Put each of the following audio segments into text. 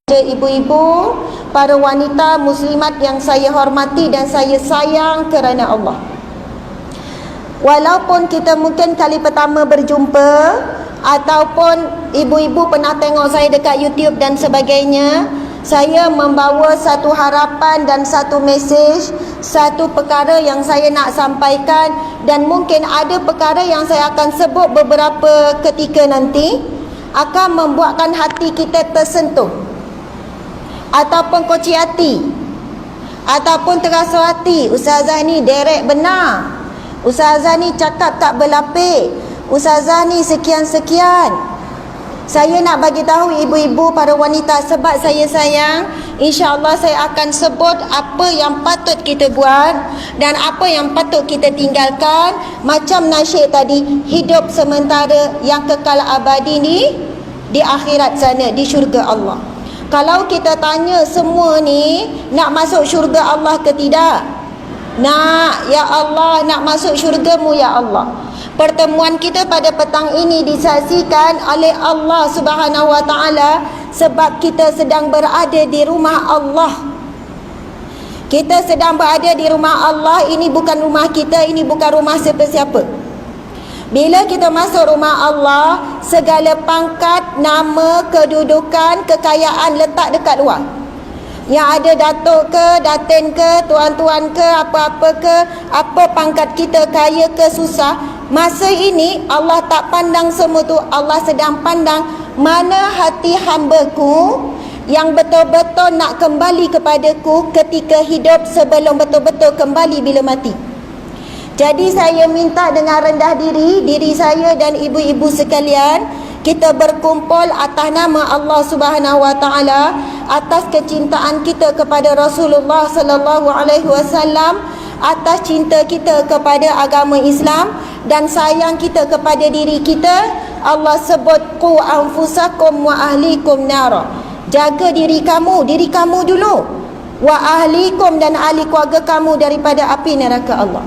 Ibu-ibu, para wanita muslimat yang saya hormati dan saya sayang kerana Allah. Walaupun kita mungkin kali pertama berjumpa, ataupun ibu-ibu pernah tengok saya dekat YouTube dan sebagainya, saya membawa satu harapan dan satu mesej, satu perkara yang saya nak sampaikan, dan mungkin ada perkara yang saya akan sebut beberapa ketika nanti akan membuatkan hati kita tersentuh, ataupun koci hati, ataupun terasa hati. Ustazah ni derek benar, ustazah ni cakap tak berlapik, ustazah ni sekian-sekian. Saya nak bagi tahu ibu-ibu, para wanita, sebab saya sayang, insya-Allah saya akan sebut apa yang patut kita buat dan apa yang patut kita tinggalkan. Macam nasyid tadi, hidup sementara yang kekal abadi ni di akhirat sana, di syurga Allah. Kalau kita tanya semua ni, nak masuk syurga Allah ke tidak? Nak, ya Allah, nak masuk syurga-Mu ya Allah. Pertemuan kita pada petang ini disaksikan oleh Allah Subhanahu Wa Taala sebab kita sedang berada di rumah Allah. Kita sedang berada di rumah Allah. Ini bukan rumah kita, ini bukan rumah siapa-siapa. Bila kita masuk rumah Allah, segala pangkat, nama, kedudukan, kekayaan letak dekat luar. Yang ada datuk ke, datin ke, tuan-tuan ke, apa-apa ke, apa pangkat kita, kaya ke, susah, masa ini Allah tak pandang semua tu. Allah sedang pandang mana hati hamba-Ku yang betul-betul nak kembali kepadaku ketika hidup sebelum betul-betul kembali bila mati. Jadi saya minta dengan rendah diri saya dan ibu-ibu sekalian, kita berkumpul atas nama Allah Subhanahu Wa Taala, atas kecintaan kita kepada Rasulullah sallallahu alaihi wasallam, atas cinta kita kepada agama Islam dan sayang kita kepada diri kita. Allah sebut qu anfusakum wa ahlikum nara. Jaga diri kamu dulu. Wa ahlikum, dan ahli keluarga kamu daripada api neraka Allah.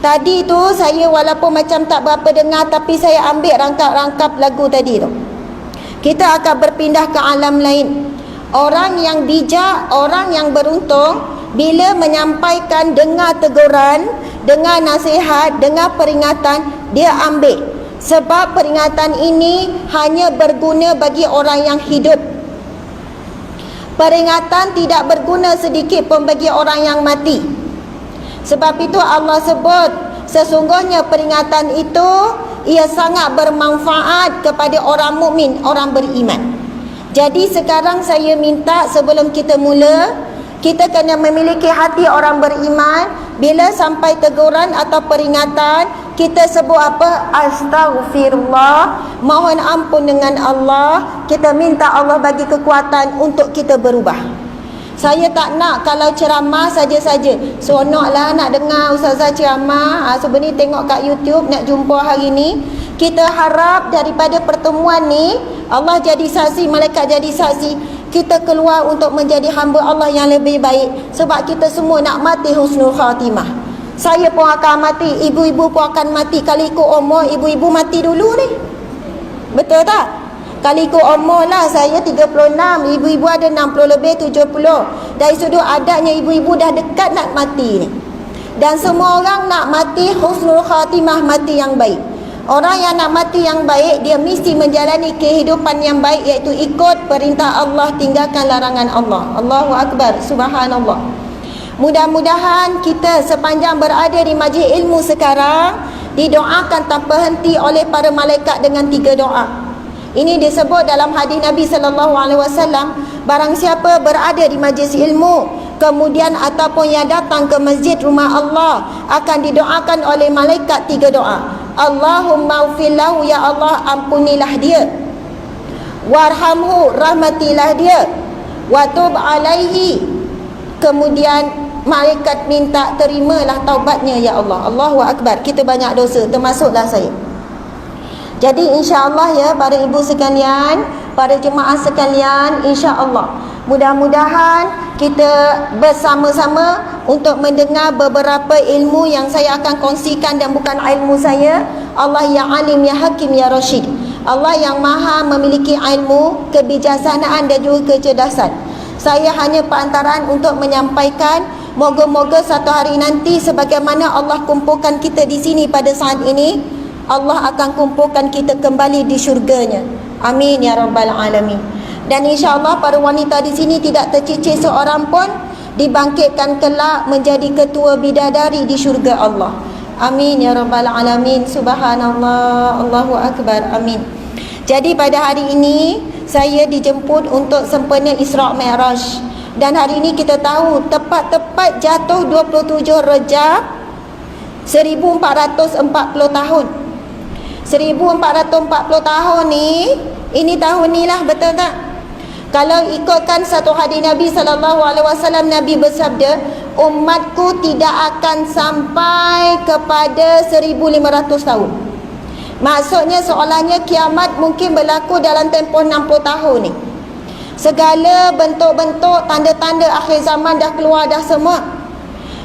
Tadi tu saya walaupun macam tak berapa dengar, tapi saya ambil rangkap-rangkap lagu tadi tu. Kita akan berpindah ke alam lain. Orang yang bijak, orang yang beruntung, bila menyampaikan, dengar teguran, dengar nasihat, dengar peringatan, dia ambil. Sebab peringatan ini hanya berguna bagi orang yang hidup. Peringatan tidak berguna sedikit pun bagi orang yang mati. Sebab itu Allah sebut, sesungguhnya peringatan itu ia sangat bermanfaat kepada orang mukmin, orang beriman. Jadi sekarang saya minta sebelum kita mula, kita kena memiliki hati orang beriman. Bila sampai teguran atau peringatan, kita sebut apa? Astaghfirullah, mohon ampun dengan Allah. Kita minta Allah bagi kekuatan untuk kita berubah. Saya tak nak kalau ceramah saja-saja. Seronoklah nak dengar ustazah ceramah. Sebenarnya tengok kat YouTube, nak jumpa hari ni. Kita harap daripada pertemuan ni, Allah jadi saksi, malaikat jadi saksi, kita keluar untuk menjadi hamba Allah yang lebih baik. Sebab kita semua nak mati husnul khatimah. Saya pun akan mati, ibu-ibu pun akan mati. Kalau ikut umur, ibu-ibu mati dulu ni. Betul tak? Kalau ikut umur lah, saya 36, ibu-ibu ada 60 lebih, 70. Dari sudut adatnya ibu-ibu dah dekat nak mati ni. Dan semua orang nak mati husnul khatimah, mati yang baik. Orang yang nak mati yang baik, dia mesti menjalani kehidupan yang baik, iaitu ikut perintah Allah, tinggalkan larangan Allah. Allahu Akbar, subhanallah. Mudah-mudahan kita sepanjang berada di majlis ilmu sekarang, didoakan tanpa henti oleh para malaikat dengan 3 doa. Ini disebut dalam hadis Nabi sallallahu alaihi wasallam, barang siapa berada di majlis ilmu kemudian ataupun yang datang ke masjid rumah Allah, akan didoakan oleh malaikat 3 doa. Allahumma ufillahu, ya Allah ampunilah dia. Warhamhu, rahmatilah dia. Watub alaihi, kemudian malaikat minta terimalah taubatnya ya Allah. Allahu Akbar. Kita banyak dosa, termasuklah saya. Jadi insya-Allah ya para ibu sekalian, para jemaah sekalian, insya-Allah mudah-mudahan kita bersama-sama untuk mendengar beberapa ilmu yang saya akan kongsikan dan bukan ilmu saya. Allah ya alim, ya hakim, ya rasyid. Allah yang maha memiliki ilmu, kebijaksanaan dan juga kecerdasan. Saya hanya perantaraan untuk menyampaikan. Moga-moga satu hari nanti sebagaimana Allah kumpulkan kita di sini pada saat ini, Allah akan kumpulkan kita kembali di syurganya. Amin ya rabbal alamin. Dan insya-Allah para wanita di sini tidak tercicir seorang pun, dibangkitkan kelak menjadi ketua bidadari di syurga Allah. Amin ya rabbal alamin. Subhanallah, Allahu akbar. Amin. Jadi pada hari ini saya dijemput untuk sempena Isra' Mi'raj. Dan hari ini kita tahu tepat-tepat jatuh 27 Rejab 1440 tahun. 1440 tahun ni, ini tahun ni lah, betul tak? Kalau ikutkan satu hadis Nabi SAW, Nabi bersabda, umatku tidak akan sampai kepada 1500 tahun. Maksudnya seolahnya kiamat mungkin berlaku dalam tempoh 60 tahun ni. Segala bentuk-bentuk tanda-tanda akhir zaman dah keluar dah semua.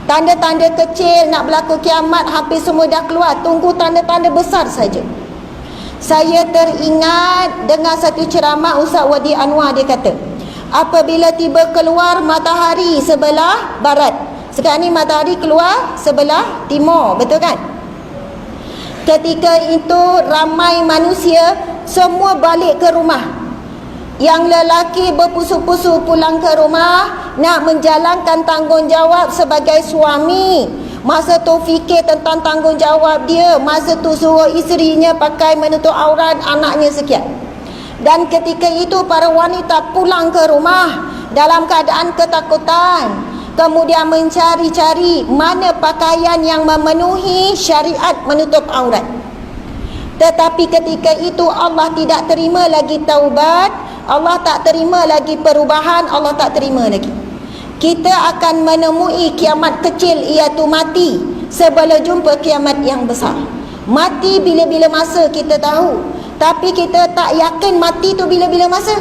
Tanda-tanda kecil nak berlaku kiamat hampir semua dah keluar. Tunggu tanda-tanda besar saja. Saya teringat dengan satu ceramah Ustaz Wadi Anwar. Dia kata, apabila tiba keluar matahari sebelah barat, sekarang ni matahari keluar sebelah timur, betul kan? Ketika itu ramai manusia semua balik ke rumah. Yang lelaki berpusu-pusu pulang ke rumah nak menjalankan tanggungjawab sebagai suami. Masa tu fikir tentang tanggungjawab dia. Masa tu suruh isterinya pakai menutup aurat anaknya sekian. Dan ketika itu para wanita pulang ke rumah dalam keadaan ketakutan. Kemudian mencari-cari mana pakaian yang memenuhi syariat menutup aurat. Tetapi ketika itu Allah tidak terima lagi taubat. Allah tak terima lagi perubahan, Allah tak terima lagi. Kita akan menemui kiamat kecil, iaitu mati, sebelum jumpa kiamat yang besar. Mati bila-bila masa kita tahu, tapi kita tak yakin mati tu bila-bila masa.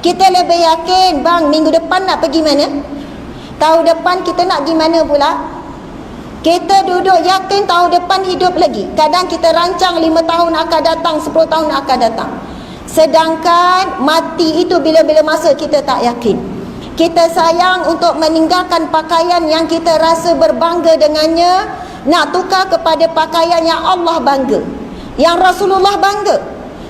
Kita lebih yakin, bang, minggu depan nak pergi mana? Tahun depan kita nak pergi mana pula? Kita duduk yakin tahun depan hidup lagi. Kadang kita rancang 5 tahun akan datang, 10 tahun akan datang. Sedangkan mati itu bila-bila masa kita tak yakin. Kita sayang untuk meninggalkan pakaian yang kita rasa berbangga dengannya, nak tukar kepada pakaian yang Allah bangga, yang Rasulullah bangga.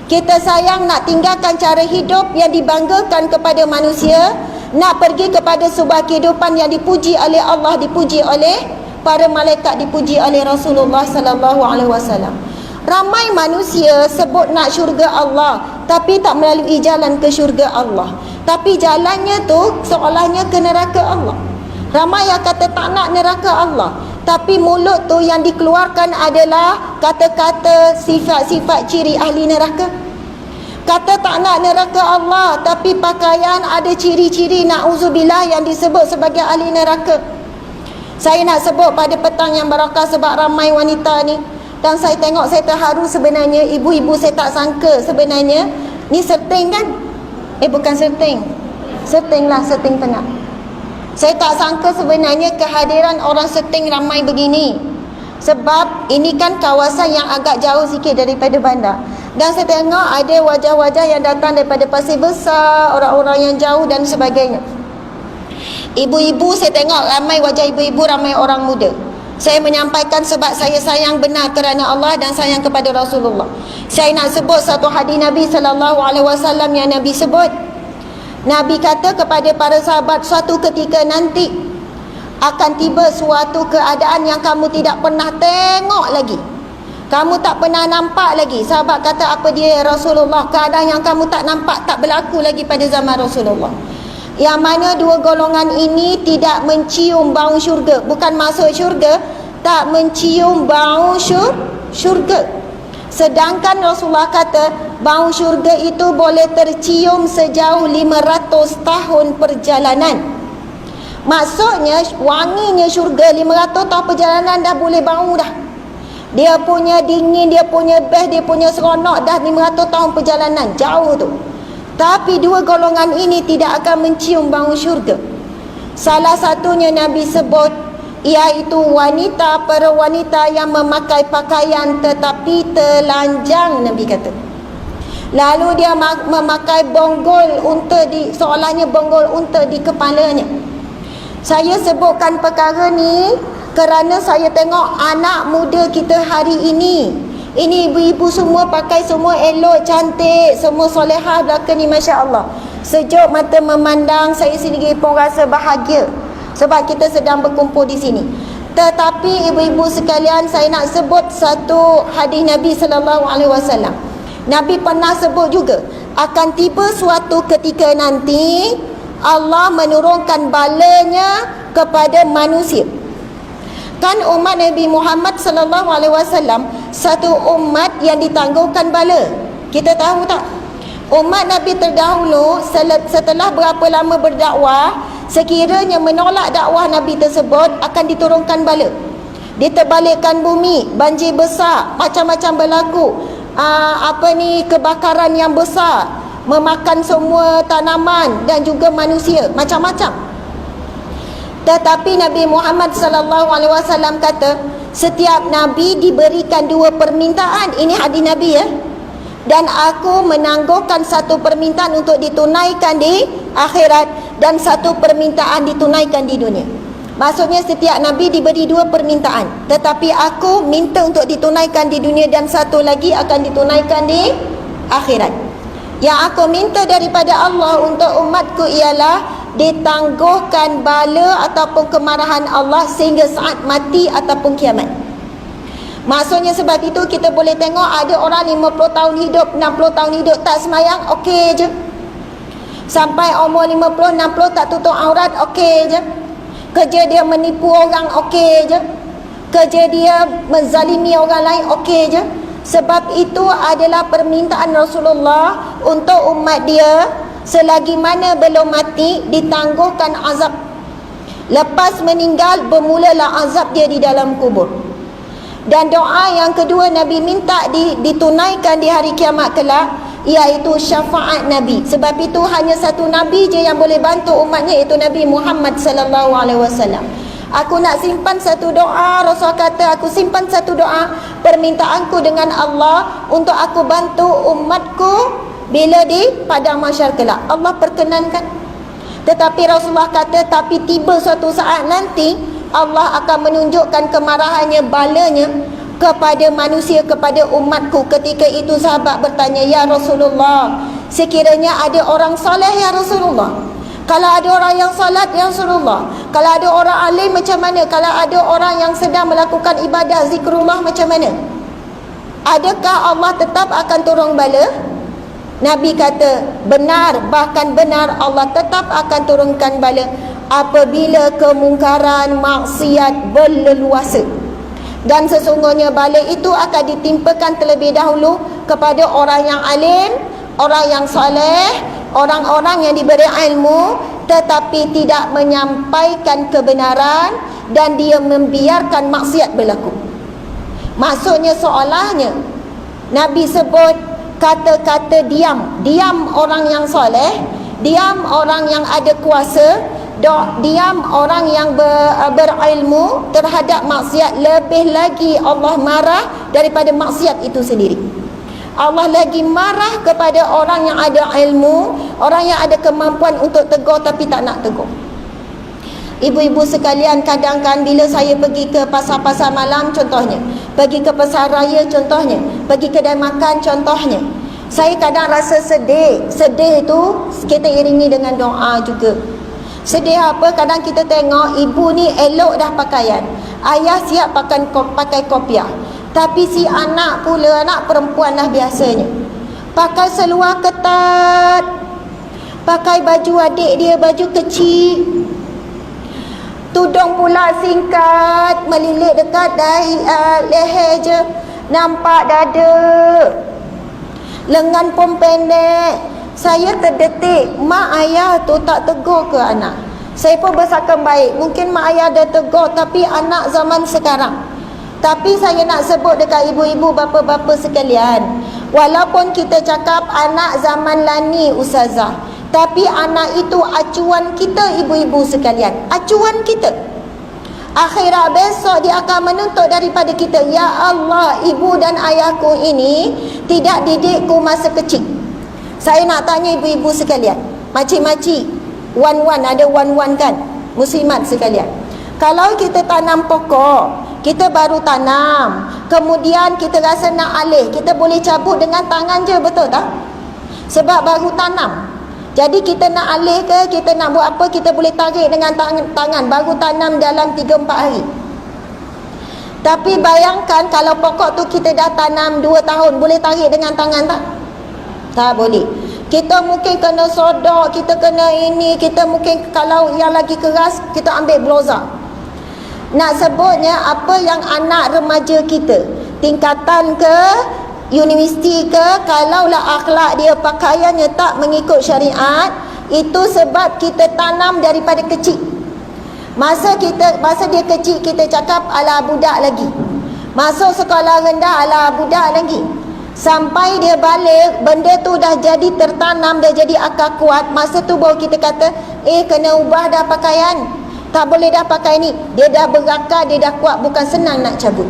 Kita sayang nak tinggalkan cara hidup yang dibanggakan kepada manusia, nak pergi kepada sebuah kehidupan yang dipuji oleh Allah, dipuji oleh para malaikat, dipuji oleh Rasulullah sallallahu alaihi wasallam. Ramai manusia sebut nak syurga Allah, tapi tak melalui jalan ke syurga Allah. Tapi jalannya tu seolahnya ke neraka Allah. Ramai yang kata tak nak neraka Allah, tapi mulut tu yang dikeluarkan adalah kata-kata sifat-sifat ciri ahli neraka. Kata tak nak neraka Allah, tapi pakaian ada ciri-ciri na'udzubillah yang disebut sebagai ahli neraka. Saya nak sebut pada petang yang barakah sebab ramai wanita ni. Dan saya tengok, saya terharu sebenarnya. Ibu-ibu saya tak sangka sebenarnya. Ni setting kan? Bukan setting. Setting lah, setting tengah. Saya tak sangka sebenarnya kehadiran orang setting ramai begini. Sebab ini kan kawasan yang agak jauh sikit daripada bandar. Dan saya tengok ada wajah-wajah yang datang daripada Pasir Besar, orang-orang yang jauh dan sebagainya. Ibu-ibu, saya tengok ramai wajah ibu-ibu, ramai orang muda. Saya menyampaikan sebab saya sayang benar kerana Allah dan sayang kepada Rasulullah. Saya nak sebut satu hadis Nabi SAW yang Nabi sebut. Nabi kata kepada para sahabat, suatu ketika nanti akan tiba suatu keadaan yang kamu tidak pernah tengok lagi. Kamu tak pernah nampak lagi. Sahabat kata, apa dia ya Rasulullah? Keadaan yang kamu tak nampak, tak berlaku lagi pada zaman Rasulullah. Yang mana dua golongan ini tidak mencium bau syurga. Bukan masuk syurga, tak mencium bau syurga. Sedangkan Rasulullah kata bau syurga itu boleh tercium sejauh 500 tahun perjalanan. Maksudnya wanginya syurga 500 tahun perjalanan dah boleh bau dah. Dia punya dingin, dia punya best, dia punya seronok dah 500 tahun perjalanan. Jauh tu. Tapi dua golongan ini tidak akan mencium bau syurga. Salah satunya Nabi sebut, iaitu wanita, para wanita yang memakai pakaian tetapi telanjang. Nabi kata Lalu dia memakai bonggol unta seolahnya bonggol unta di kepalanya. Saya sebutkan perkara ni kerana saya tengok anak muda kita hari ini. Ini ibu-ibu semua pakai semua elok, cantik, semua solehah belaka ni, Masya Allah. Sejuk mata memandang, saya sendiri pun rasa bahagia sebab kita sedang berkumpul di sini. Tetapi ibu-ibu sekalian, saya nak sebut satu hadis Nabi SAW. Nabi pernah sebut juga, akan tiba suatu ketika nanti Allah menurunkan balanya kepada manusia. Kan umat Nabi Muhammad SAW satu umat yang ditangguhkan bala. Kita tahu tak? Umat Nabi terdahulu setelah berapa lama berdakwah, sekiranya menolak dakwah Nabi tersebut, akan diturunkan bala. Diterbalikkan bumi, banjir besar, macam-macam berlaku. Kebakaran yang besar, memakan semua tanaman dan juga manusia, macam-macam. Tetapi Nabi Muhammad SAW kata, setiap Nabi diberikan dua permintaan. Ini hadis Nabi ya. Dan aku menangguhkan satu permintaan untuk ditunaikan di akhirat dan satu permintaan ditunaikan di dunia. Maksudnya setiap Nabi diberi dua permintaan, tetapi aku minta untuk ditunaikan di dunia dan satu lagi akan ditunaikan di akhirat. Yang aku minta daripada Allah untuk umatku ialah ditangguhkan bala ataupun kemarahan Allah sehingga saat mati ataupun kiamat. Maksudnya sebab itu kita boleh tengok ada orang 50 tahun hidup, 60 tahun hidup tak semayang, okey je. Sampai umur 50, 60 tak tutup aurat, okey je. Kerja dia menipu orang, okey je. Kerja dia menzalimi orang lain, okey je. Sebab itu adalah permintaan Rasulullah untuk umat dia, selagi mana belum mati ditangguhkan azab. Lepas meninggal bermulalah azab dia di dalam kubur. Dan doa yang kedua Nabi minta ditunaikan di hari kiamat kelak, iaitu syafaat Nabi. Sebab itu hanya satu Nabi je yang boleh bantu umatnya, iaitu Nabi Muhammad SAW. Aku nak simpan satu doa, Rasul kata aku simpan satu doa, permintaanku dengan Allah untuk aku bantu umatku bila di padang mahsyar kelak. Allah perkenankan. Tetapi Rasulullah kata, tapi tiba suatu saat nanti Allah akan menunjukkan kemarahannya, balanya kepada manusia, kepada umatku. Ketika itu sahabat bertanya, ya Rasulullah, sekiranya ada orang saleh ya Rasulullah, kalau ada orang yang salat ya Rasulullah, kalau ada orang alim macam mana, kalau ada orang yang sedang melakukan ibadah zikrullah macam mana, adakah Allah tetap akan turun bala? Nabi kata, benar, bahkan benar, Allah tetap akan turunkan bala apabila kemungkaran maksiat berleluasa. Dan sesungguhnya bala itu akan ditimpakan terlebih dahulu kepada orang yang alim, orang yang soleh, orang-orang yang diberi ilmu tetapi tidak menyampaikan kebenaran dan dia membiarkan maksiat berlaku. Maksudnya seolahnya Nabi sebut kata-kata diam orang yang soleh, diam orang yang ada kuasa, diam orang yang berilmu terhadap maksiat. Lebih lagi Allah marah daripada maksiat itu sendiri. Allah lagi marah kepada orang yang ada ilmu, orang yang ada kemampuan untuk tegur tapi tak nak tegur. Ibu-ibu sekalian, kadang-kadang bila saya pergi ke pasar-pasar malam contohnya, pergi ke pasar raya contohnya, pergi kedai makan contohnya, saya kadang rasa sedih. Sedih itu kita iringi dengan doa juga. Sedih apa? Kadang kita tengok ibu ni elok dah pakaian, ayah siap pakai kopiah, tapi si anak pula, anak perempuan lah biasanya, pakai seluar ketat, pakai baju adik dia, baju kecil, tudung pula singkat, melilit dekat leher je, nampak dada, lengan pun pendek. Saya terdetik, mak ayah tu tak tegur ke anak? Saya pun bersangka baik, mungkin mak ayah dah tegur, tapi anak zaman sekarang. Tapi saya nak sebut dekat ibu-ibu, bapa-bapa sekalian, walaupun kita cakap anak zaman lani ustazah, tapi anak itu acuan kita ibu-ibu sekalian, acuan kita. Akhirat besok dia akan menuntut daripada kita, ya Allah, ibu dan ayahku ini tidak didikku masa kecil. Saya nak tanya ibu-ibu sekalian, makcik-makcik, wan-wan, ada wan-wan kan, muslimat sekalian. Kalau kita tanam pokok, kita baru tanam, kemudian kita rasa nak alih, kita boleh cabut dengan tangan je, betul tak? Sebab baru tanam. Jadi kita nak alih ke, kita nak buat apa, kita boleh tarik dengan tangan. Baru tanam dalam 3-4 hari. Tapi bayangkan kalau pokok tu kita dah tanam 2 tahun, boleh tarik dengan tangan tak? Tak boleh. Kita mungkin kena sodok, kita kena ini, kita mungkin kalau yang lagi keras, kita ambil bloza. Nak sebutnya apa yang anak remaja kita, tingkatan ke, universiti ke, kalaulah akhlak dia, pakaiannya tak mengikut syariat, itu sebab kita tanam daripada kecil. Masa dia kecil, kita cakap ala budak lagi. Masuk sekolah rendah, ala budak lagi. Sampai dia balik, benda tu dah jadi tertanam, dah jadi akar kuat. Masa tu baru kita kata, kena ubah dah pakaian, tak boleh dah pakai ni. Dia dah berakar, dia dah kuat, bukan senang nak cabut.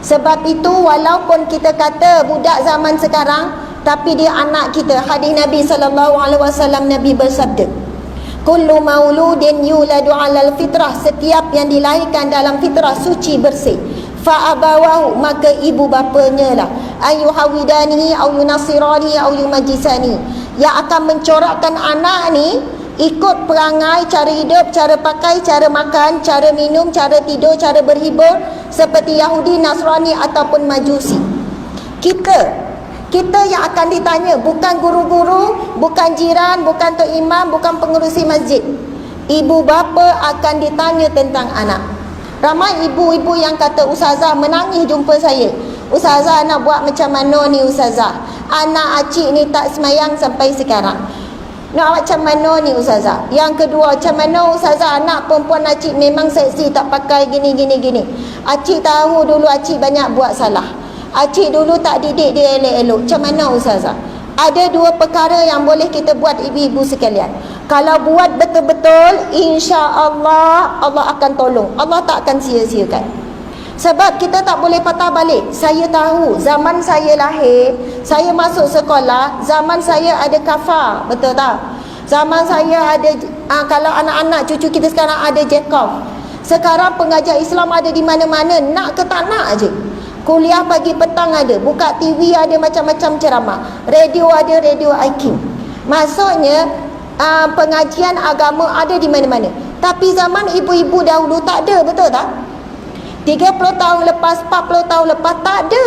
Sebab itu walaupun kita kata budak zaman sekarang, tapi dia anak kita. Hadis Nabi SAW, Nabi bersabda, kullu mauludin yuladu alal fitrah, setiap yang dilahirkan dalam fitrah suci bersih, fa abawahu, maka ibu bapanya lah, ayuhawidani au yunasirani au yumajisani, yang akan mencorakkan anak ni ikut perangai, cara hidup, cara pakai, cara makan, cara minum, cara tidur, cara berhibur, seperti Yahudi, Nasrani ataupun Majusi. Kita yang akan ditanya, bukan guru-guru, bukan jiran, bukan tok imam, bukan pengerusi masjid. Ibu bapa akan ditanya tentang anak. Ramai ibu-ibu yang kata, ustazah menangis jumpa saya, ustazah nak buat macam mana ni ustazah, anak acik ni tak semayang sampai sekarang, nak macam mana ni ustazah. Yang kedua, macam mana ustazah, anak perempuan acik memang seksi, tak pakai gini. Acik tahu dulu acik banyak buat salah, acik dulu tak didik dia elok-elok. Macam mana ustazah? Ada 2 perkara yang boleh kita buat, ibu-ibu sekalian. Kalau buat betul-betul, insya-Allah Allah akan tolong, Allah tak akan sia-siakan. Sebab kita tak boleh patah balik. Saya tahu zaman saya lahir, saya masuk sekolah, zaman saya ada kafar, betul tak? Zaman saya ada, kalau anak-anak cucu kita sekarang ada Jacob. Sekarang pengajar Islam ada di mana-mana, nak ke tak nak aje. Kuliah pagi petang ada, buka TV ada macam-macam ceramah, radio ada, radio IQ. Maksudnya pengajian agama ada di mana-mana. Tapi zaman ibu-ibu dahulu tak ada, betul tak? 30 tahun lepas, 40 tahun lepas, tak ada.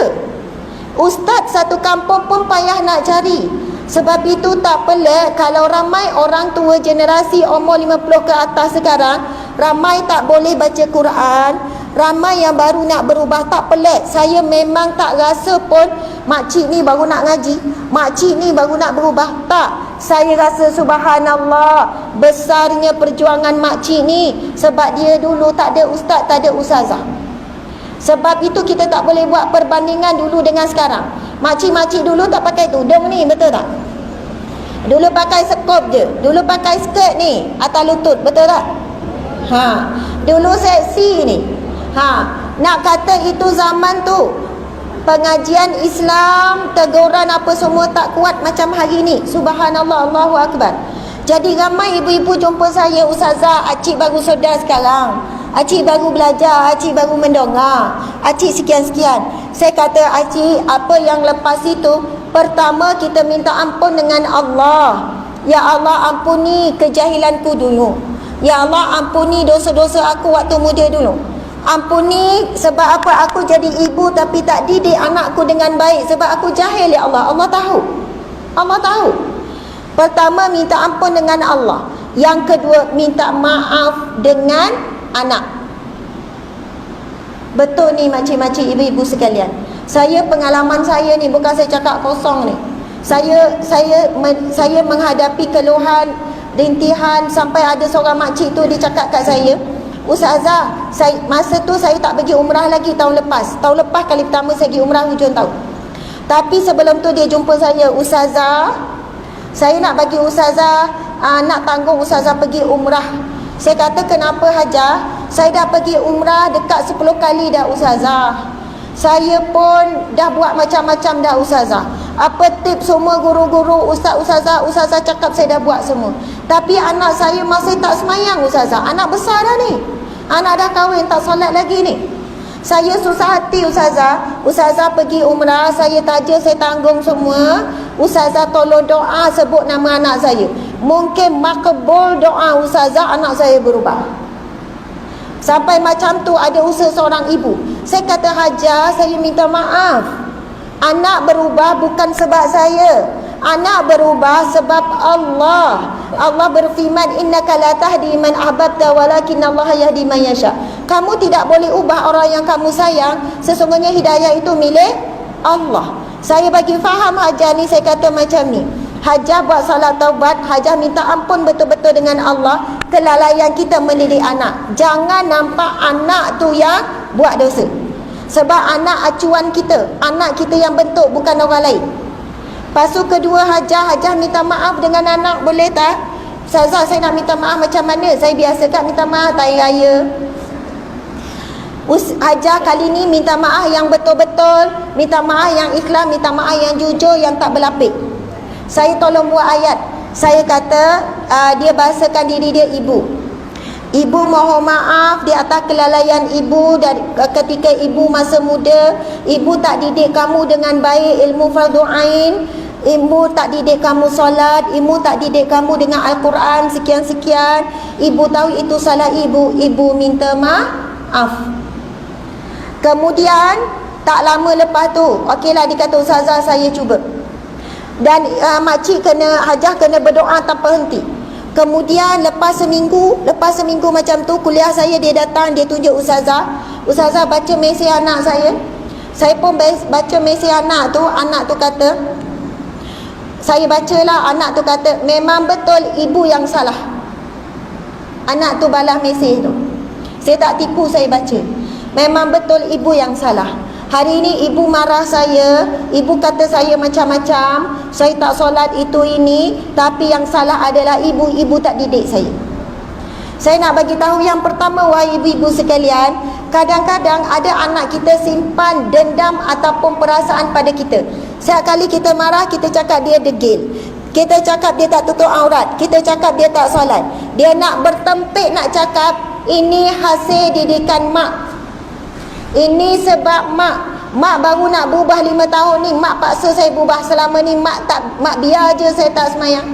Ustaz satu kampung pun payah nak cari. Sebab itu tak pelik kalau ramai orang tua generasi umur 50 ke atas sekarang, ramai tak boleh baca Quran, ramai yang baru nak berubah. Tak pelik, saya memang tak rasa pun makcik ni baru nak ngaji, makcik ni baru nak berubah. Tak, saya rasa subhanallah besarnya perjuangan makcik ni, sebab dia dulu tak ada ustaz, tak ada ustazah. Sebab itu kita tak boleh buat perbandingan dulu dengan sekarang. Makcik-makcik dulu tak pakai tudung ni, betul tak? Dulu pakai sekop je, dulu pakai skirt ni atas lutut, betul tak? Dulu seksi ni. Nak kata itu zaman tu pengajian Islam, teguran apa semua tak kuat macam hari ni. Subhanallah, Allahu Akbar. Jadi ramai ibu-ibu jumpa saya, ustazah, acik baru sedar sekarang, acik baru belajar, acik baru mendengar, acik sekian-sekian. Saya kata, acik, apa yang lepas itu, pertama kita minta ampun dengan Allah. Ya Allah, ampuni kejahilanku dulu. Ya Allah, ampuni dosa-dosa aku waktu muda dulu. Ampuni sebab apa aku jadi ibu tapi tak didik anakku dengan baik, sebab aku jahil ya Allah. Allah tahu, Allah tahu. Pertama minta ampun dengan Allah, yang kedua minta maaf dengan anak. Betul ni makcik-makcik, ibu-ibu sekalian. Saya, pengalaman saya ni bukan saya cakap kosong ni. Saya menghadapi keluhan, rintihan, sampai ada seorang makcik tu dia cakap kat saya, ustazah, masa tu saya tak pergi umrah lagi tahun lepas. Tahun lepas kali pertama saya pergi umrah hujung tahun. Tapi sebelum tu dia jumpa saya, ustazah, saya nak bagi ustazah, nak tanggung ustazah pergi umrah. Saya kata, kenapa Hajah? Saya dah pergi umrah dekat 10 kali dah Ustazah. Saya pun dah buat macam-macam dah Ustazah. Apa tips semua guru-guru, ustazah cakap saya dah buat semua. Tapi anak saya masih tak semayang Ustazah. Anak besar dah ni. Anak dah kahwin tak solat lagi ni. Saya susah hati Ustazah. Ustazah pergi umrah, saya taja, saya tanggung semua. Ustazah tolong doa, sebut nama anak saya. Mungkin makbul doa Ustazah, anak saya berubah. Sampai macam tu ada usaha seorang ibu. Saya kata, Hajar, saya minta maaf. Anak berubah bukan sebab saya. Anak berubah sebab Allah. Allah berfirman, innaka la tahdi man ahbabta walakinallaha yahdi man yasha. Kamu tidak boleh ubah orang yang kamu sayang. Sesungguhnya hidayah itu milik Allah. Saya bagi faham Hajar ni, saya kata macam ni. Hajar buat salat taubat, Hajar minta ampun betul-betul dengan Allah kelalaian kita mendidik anak. Jangan nampak anak tu yang buat dosa. Sebab anak acuan kita, anak kita yang bentuk, bukan orang lain. Lepas tu kedua, Hajar minta maaf dengan anak, boleh tak? Ustazah, saya nak minta maaf macam mana? Saya biasakan minta maaf hari raya. Hajar kali ni minta maaf yang betul-betul, minta maaf yang ikhlas, minta maaf yang jujur, yang tak berlapik. Saya tolong buat ayat. Saya kata dia bahasakan diri dia ibu. Ibu mohon maaf di atas kelalaian ibu dan ketika ibu masa muda, ibu tak didik kamu dengan baik ilmu fardu ain, ibu tak didik kamu solat, ibu tak didik kamu dengan Al-Quran sekian-sekian. Ibu tahu itu salah ibu, ibu minta maaf. Kemudian tak lama lepas tu, okeylah dia kata, Ustazah saya cuba. Dan makcik Hajar kena berdoa tanpa henti. Kemudian lepas seminggu macam tu, kuliah saya dia datang, dia tunjuk Ustazah baca mesej anak saya. Saya pun baca mesej anak tu kata, saya bacalah, anak tu kata, memang betul ibu yang salah. Anak tu balas mesej tu. Saya tak tipu, saya baca. Memang betul ibu yang salah. Hari ini ibu marah saya, ibu kata saya macam-macam, saya tak solat itu ini, tapi yang salah adalah ibu tak didik saya. Saya nak bagi tahu yang pertama, wahai ibu-ibu sekalian, kadang-kadang ada anak kita simpan dendam ataupun perasaan pada kita. Setiap kali kita marah, kita cakap dia degil. Kita cakap dia tak tutup aurat, kita cakap dia tak solat. Dia nak bertempik nak cakap, ini hasil didikan mak. Ini sebab mak baru nak berubah 5 tahun ni, mak paksa saya berubah. Selama ni mak biar je saya tak semayang,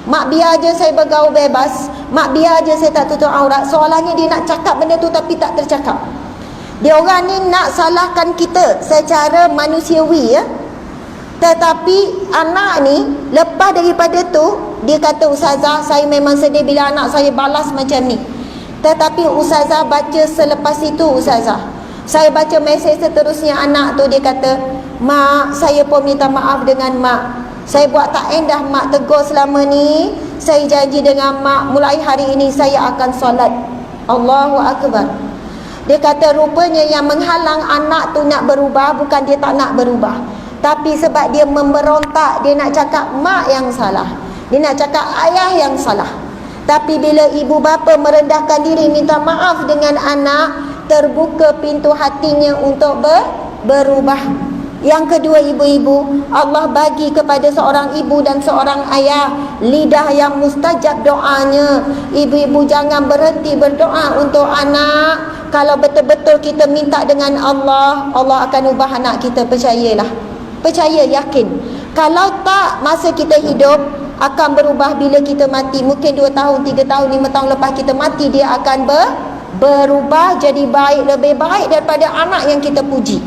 mak biar je saya bergaul bebas, mak biar je saya tak tutup aurat. Soalannya dia nak cakap benda tu tapi tak tercakap. Dia orang ni nak salahkan kita secara manusiawi ya. Tetapi anak ni lepas daripada tu, dia kata, Ustazah saya memang sedih bila anak saya balas macam ni. Tetapi Ustazah baca selepas itu, Ustazah saya baca mesej seterusnya anak tu, dia kata, mak saya pun minta maaf dengan mak. Saya buat tak endah mak tegur selama ni. Saya janji dengan mak, mulai hari ini saya akan solat. Allahu Akbar. Dia kata rupanya yang menghalang anak tu nak berubah bukan dia tak nak berubah, tapi sebab dia memberontak, dia nak cakap mak yang salah, dia nak cakap ayah yang salah. Tapi bila ibu bapa merendahkan diri minta maaf dengan anak, terbuka pintu hatinya untuk berubah. Yang kedua, ibu-ibu, Allah bagi kepada seorang ibu dan seorang ayah lidah yang mustajab doanya. Ibu-ibu jangan berhenti berdoa untuk anak. Kalau betul-betul kita minta dengan Allah, Allah akan ubah anak kita, percayalah. Percaya, yakin. Kalau tak, masa kita hidup akan berubah bila kita mati. Mungkin 2 tahun, 3 tahun, 5 tahun lepas kita mati, dia akan berubah jadi baik, lebih baik daripada anak yang kita puji.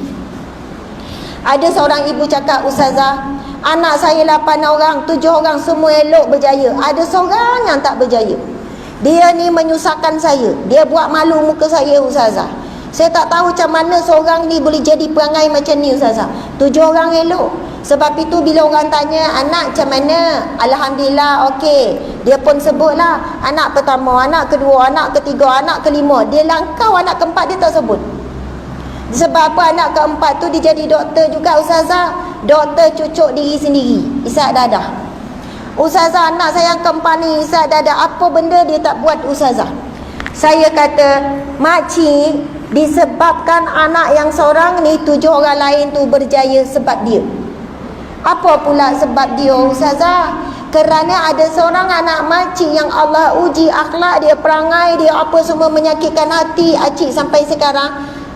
Ada seorang ibu cakap, Ustazah, anak saya 8 orang, 7 orang semua elok berjaya, ada seorang yang tak berjaya. Dia ni menyusahkan saya, dia buat malu muka saya, Ustazah. Saya tak tahu macam mana seorang ni boleh jadi perangai macam ni, Ustazah. 7 orang elok. Sebab itu bila orang tanya, anak macam mana? Alhamdulillah, okey. Dia pun sebutlah anak pertama, anak kedua, anak ketiga, anak kelima. Dia langkau anak keempat dia tak sebut. Sebab apa? Anak keempat tu dia jadi doktor juga, Ustazah. Doktor cucuk diri sendiri, isap dadah. Ustazah, anak saya yang keempat ni isap dadah. Apa benda dia tak buat, Ustazah? Saya kata, makcik, disebabkan anak yang seorang ni 7 orang lain tu berjaya sebab dia. Apa pula sebab dia, Ustazah? Kerana ada seorang anak makcik yang Allah uji akhlak dia, perangai dia, apa semua menyakitkan hati acik sampai sekarang.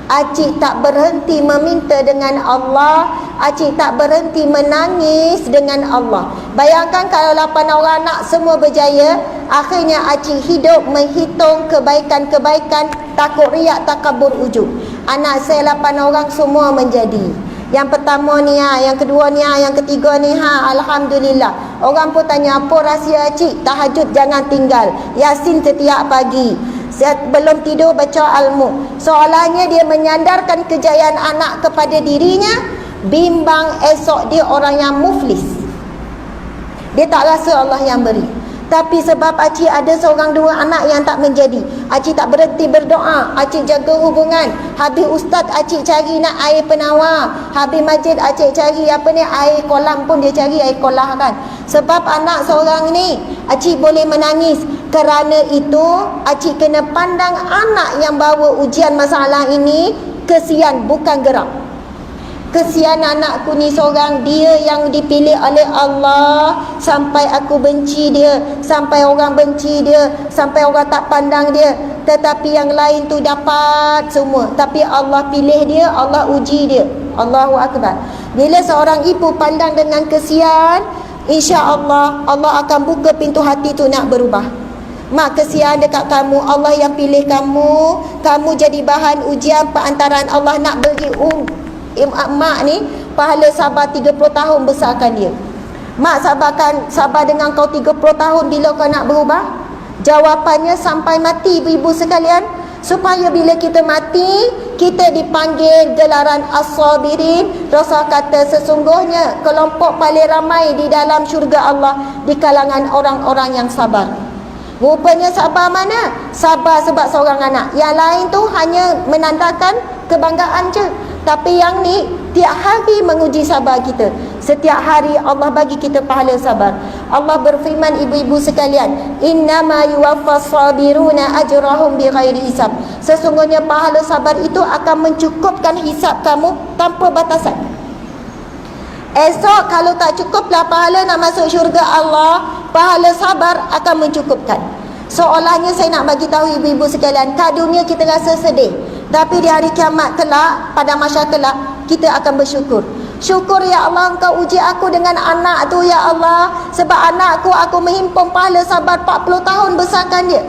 Acik tak berhenti meminta dengan Allah, acik tak berhenti menangis dengan Allah. Bayangkan kalau 8 orang anak semua berjaya, akhirnya acik hidup menghitung kebaikan-kebaikan, takut riak, takabur ujub. Anak saya 8 orang semua menjadi. Yang pertama ni yang kedua ni yang ketiga ni alhamdulillah. Orang pun tanya, apa rahsia acik? Tahajud jangan tinggal, Yasin setiap pagi, belum tidur baca Al-Mulk. Soalannya dia menyandarkan kejayaan anak kepada dirinya, bimbang esok dia orang yang muflis. Dia tak rasa Allah yang beri. Tapi sebab acik ada seorang 2 anak yang tak menjadi, acik tak berhenti berdoa, acik jaga hubungan. Habis ustaz acik cari nak air penawar, habis masjid acik cari air kolam pun dia cari air kolah kan. Sebab anak seorang ni, acik boleh menangis. Kerana itu acik kena pandang anak yang bawa ujian masalah ini kesian, bukan gerak. Kesian anakku ni seorang, dia yang dipilih oleh Allah, sampai aku benci dia, sampai orang benci dia, sampai orang tak pandang dia. Tetapi yang lain tu dapat semua, tapi Allah pilih dia, Allah uji dia. Allahu Akbar. Bila seorang ibu pandang dengan kesian, insya-Allah Allah akan buka pintu hati tu nak berubah. Mak, kesian dekat kamu, Allah yang pilih kamu, kamu jadi bahan ujian perantaraan Allah nak beri mak ni pahala sabar 30 tahun besarkan dia. Mak sabar dengan kau 30 tahun, bila kau nak berubah? Jawapannya sampai mati, ibu-ibu sekalian. Supaya bila kita mati, kita dipanggil gelaran as-sabirin. Rasul kata sesungguhnya kelompok paling ramai di dalam syurga Allah di kalangan orang-orang yang sabar. Rupanya sabar mana? Sabar sebab seorang anak. Yang lain tu hanya menandakan kebanggaan je. Tapi yang ni tiap hari menguji sabar kita. Setiap hari Allah bagi kita pahala sabar. Allah berfirman, ibu-ibu sekalian, innama yuwaffas sabiruna ajrahum bighairi hisab. Sesungguhnya pahala sabar itu akan mencukupkan hisab kamu tanpa batasan. Esok kalau tak cukuplah pahala nak masuk syurga Allah, pahala sabar akan mencukupkan. Seolahnya saya nak bagi tahu ibu-ibu sekalian, kat dunia kita rasa sedih, tapi di hari kiamat kelak, pada masyarakat kelak, kita akan bersyukur. Syukur ya Allah, engkau uji aku dengan anak tu ya Allah. Sebab anakku aku menghimpun pahala sabar 40 tahun besarkan dia.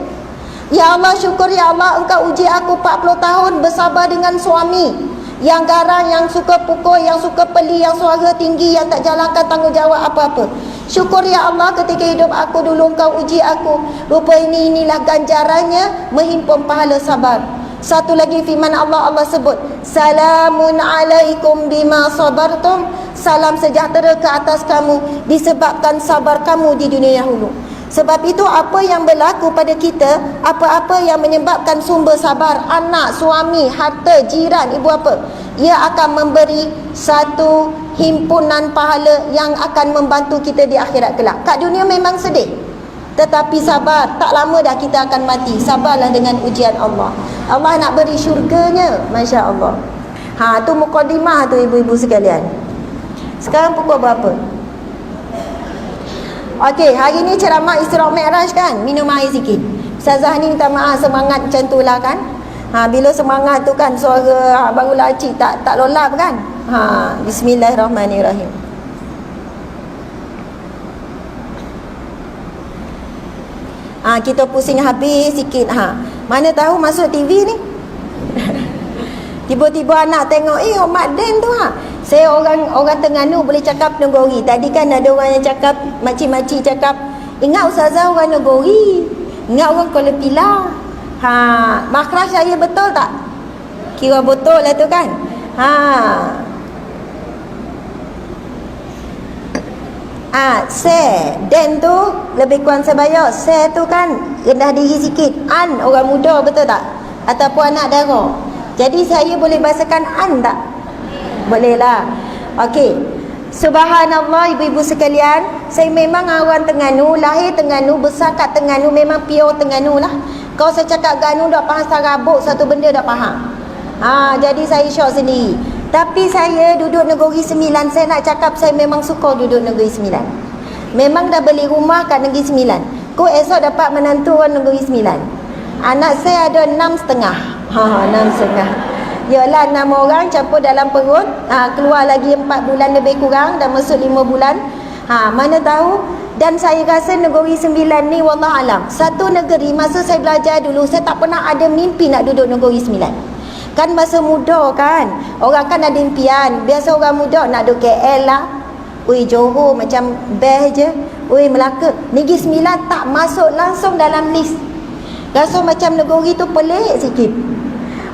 Ya Allah, syukur ya Allah, engkau uji aku 40 tahun bersabar dengan suami yang garang, yang suka pukul, yang suka peli, yang suara tinggi, yang tak jalankan tanggungjawab apa-apa. Syukur ya Allah, ketika hidup aku dulu engkau uji aku. Rupa inilah ganjarannya menghimpun pahala sabar. Satu lagi firman Allah, Allah sebut, salamun alaikum bima sabartum. Salam sejahtera ke atas kamu disebabkan sabar kamu di dunia dahulu. Sebab itu apa yang berlaku pada kita, apa-apa yang menyebabkan sumber sabar, anak, suami, harta, jiran, ibu apa, ia akan memberi satu himpunan pahala yang akan membantu kita di akhirat kelak. Kat dunia memang sedih, tetapi sabar, tak lama dah kita akan mati. Sabarlah dengan ujian Allah. Allah nak beri syurganya, Masya Allah. Tu mukadimah tu ibu-ibu sekalian. Sekarang pukul berapa? Okey, hari ni ceramah Isra Mi'raj kan? Minum air sikit. Ustazah ni minta maaf, semangat macam tu lah kan. Bila semangat tu kan, suara barulah cik tak lolap kan. Bismillahirrahmanirrahim. Kita pusing habis sikit. Mana tahu masuk TV ni. Tiba-tiba anak tengok, Mak Den tu Saya orang Terengganu boleh cakap Negori. Tadi kan ada orang yang cakap, makcik-makcik cakap, ingat Ustazah orang Negori, ingat orang Kuala Pilah. Makhraj saya betul tak? Kira betul lah tu kan. Se Den tu lebih kurang sebaya. Se tu kan rendah diri sikit. An orang muda, betul tak? Ataupun anak dara. Jadi saya boleh bahasakan an tak? Boleh lah. Okey. Subhanallah ibu-ibu sekalian, saya memang orang Terengganu, lahir Terengganu, besar kat Terengganu, memang pure Terengganu lah. Kalau saya cakap Terengganu tak faham sarabuk, satu benda tak faham. Jadi saya syok sendiri. Tapi saya duduk Negeri Sembilan, saya nak cakap saya memang suka duduk Negeri Sembilan. Memang dah beli rumah kat Negeri Sembilan. Kau esok dapat menantu orang Negeri Sembilan. Anak saya ada 6,5. 6,5. Yalah 6 orang campur dalam perut, keluar lagi 4 bulan lebih kurang, dah masuk 5 bulan. Mana tahu. Dan saya rasa Negeri Sembilan ni wallahualam, satu negeri masa saya belajar dulu, saya tak pernah ada mimpi nak duduk Negeri Sembilan. Kan masa muda kan, orang kan ada impian. Biasa orang muda nak duduk KL lah, Johor macam best je, Melaka. Negeri Sembilan tak masuk langsung dalam list. Rasa macam negeri tu pelik sikit.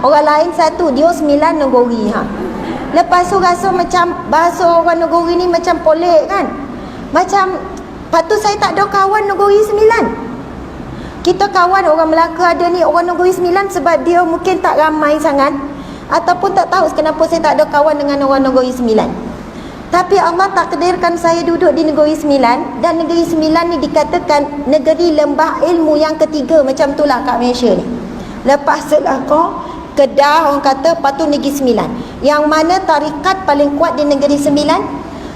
Orang lain satu, dia 9 negeri. Lepas tu rasa macam bahasa orang negeri ni macam pelik kan. Macam, lepas tu saya tak ada kawan Negeri Sembilan. Kita kawan orang Melaka ada ni, orang Negeri Sembilan sebab dia mungkin tak ramai sangat, ataupun tak tahu kenapa saya tak ada kawan dengan orang Negeri Sembilan. Tapi Allah takdirkan saya duduk di Negeri Sembilan. Dan Negeri Sembilan ni dikatakan negeri lembah ilmu yang ketiga, macam tu lah kat Malaysia ni. Lepas Selangor, Kedah orang kata, lepas tu Negeri Sembilan. Yang mana tarikat paling kuat di Negeri Sembilan.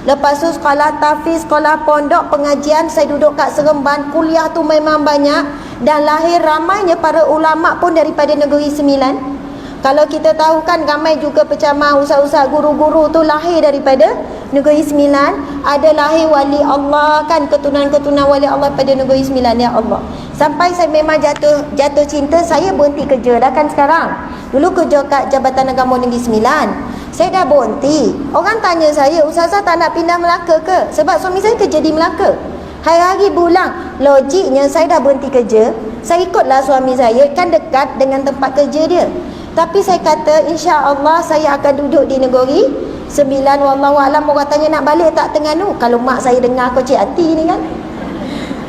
Lepas tu sekolah tahfiz, sekolah pondok, pengajian, saya duduk kat Seremban, kuliah tu memang banyak. Dan lahir ramainya para ulama' pun daripada Negeri Sembilan. Kalau kita tahu kan ramai juga pecamah, ustaz-ustaz, guru-guru tu lahir daripada Negeri Sembilan. Ada lahir wali Allah kan, keturunan-keturunan wali Allah pada Negeri Sembilan, ya Allah. Sampai saya memang jatuh cinta, saya berhenti kerja dah kan sekarang. Dulu kerja kat Jabatan Agama Negeri Sembilan, saya dah berhenti. Orang tanya saya, ustazah tak nak pindah Melaka ke? Sebab suami saya kerja di Melaka. Hari-hari berulang. Logiknya saya dah berhenti kerja, saya ikutlah suami saya, kan dekat dengan tempat kerja dia. Tapi saya kata insya-Allah saya akan duduk di Negeri Sembilan. Wallahualam. Orang tanya nak balik tak Terengganu? Kalau mak saya dengar kau cik hati ni kan.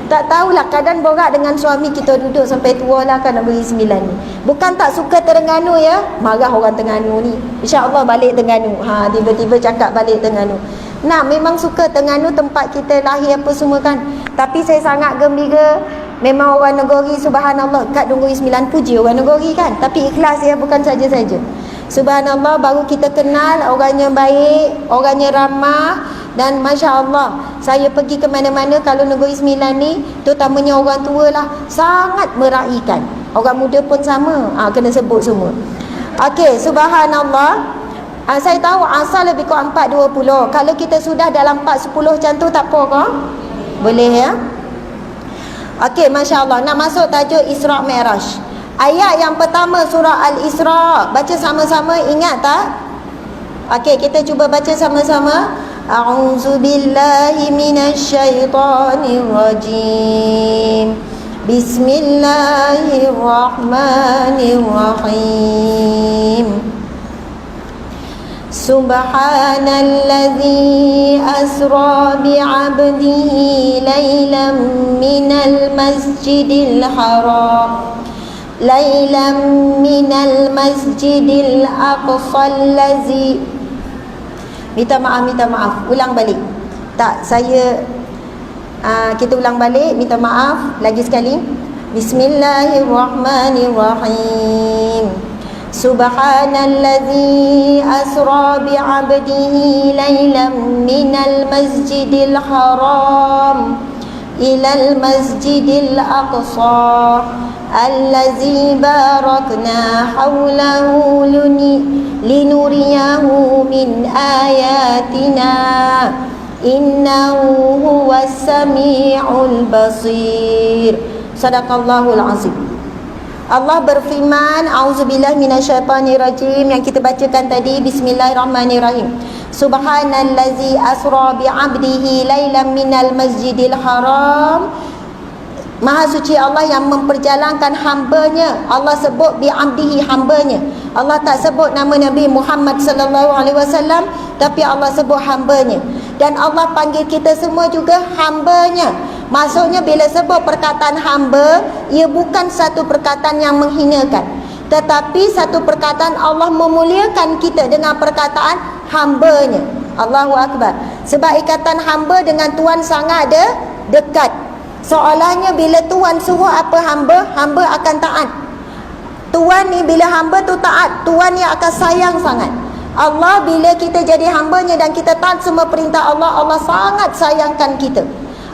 Tak tahulah, kadang borak dengan suami kita duduk sampai tua lah kan Negeri Sembilan ni. Bukan tak suka Terengganu ya, marah orang Terengganu ni. InsyaAllah balik Terengganu. Tiba-tiba cakap balik Terengganu. Nah, memang suka Terengganu, tempat kita lahir apa semua kan. Tapi saya sangat gembira. Memang orang negeri, subhanallah, kat Negeri Sembilan puji orang negeri kan. Tapi ikhlas ya, bukan saja-saja. Subhanallah, baru kita kenal, orangnya baik, orangnya ramah. Dan Masya Allah, saya pergi ke mana-mana kalau Negeri Sembilan ni, terutamanya orang tua lah, sangat meraihkan. Orang muda pun sama, kena sebut semua. Okey, subhanallah. Saya tahu asal lebih kurang 4.20. Kalau kita sudah dalam 4.10 macam tu tak apa ke? Boleh ya? Okey, Masya Allah. Nak masuk tajuk Isra' Mi'raj. Ayat yang pertama surah Al-Isra'. Baca sama-sama, ingat tak? Okey, kita cuba baca sama-sama. A'udzu billahi minasyaitonir rajim. Bismillahirrahmanirrahim. Subhanalladzi asra bi'abdihi laylan minal masjidil haram aqsa allazi. Minta maaf, ulang balik. Tak, kita ulang balik, minta maaf lagi sekali. Bismillahirrahmanirrahim. Subhanalladzi asra bi'abdihi laylan minal masjidil haram ilal masjidil aqsa allazi barakna hawlahu linuriyahu min ayatina innahu huwas sami'ul basir. Sadaqallahul azim. Allah berfirman, auzubillahi minasyaitonirrajim, yang kita bacakan tadi, bismillahirrahmanirrahim. Subhanallazi asra bi'abdihi laylan minal masjidil haram. Maha suci Allah yang memperjalankan hambanya. Allah sebut bi'abdihi, hambanya. Allah tak sebut nama Nabi Muhammad sallallahu alaihi wasallam, tapi Allah sebut hambanya. Dan Allah panggil kita semua juga hambanya. Maksudnya bila sebut perkataan hamba, ia bukan satu perkataan yang menghinakan, tetapi satu perkataan Allah memuliakan kita dengan perkataan hambanya. Allahu Akbar. Sebab ikatan hamba dengan Tuhan sangat dekat. Seolahnya bila Tuhan suruh apa hamba, hamba akan taat. Tuhan ni bila hamba tu taat, Tuhan ni akan sayang sangat. Allah bila kita jadi hambanya dan kita taat semua perintah Allah, Allah sangat sayangkan kita.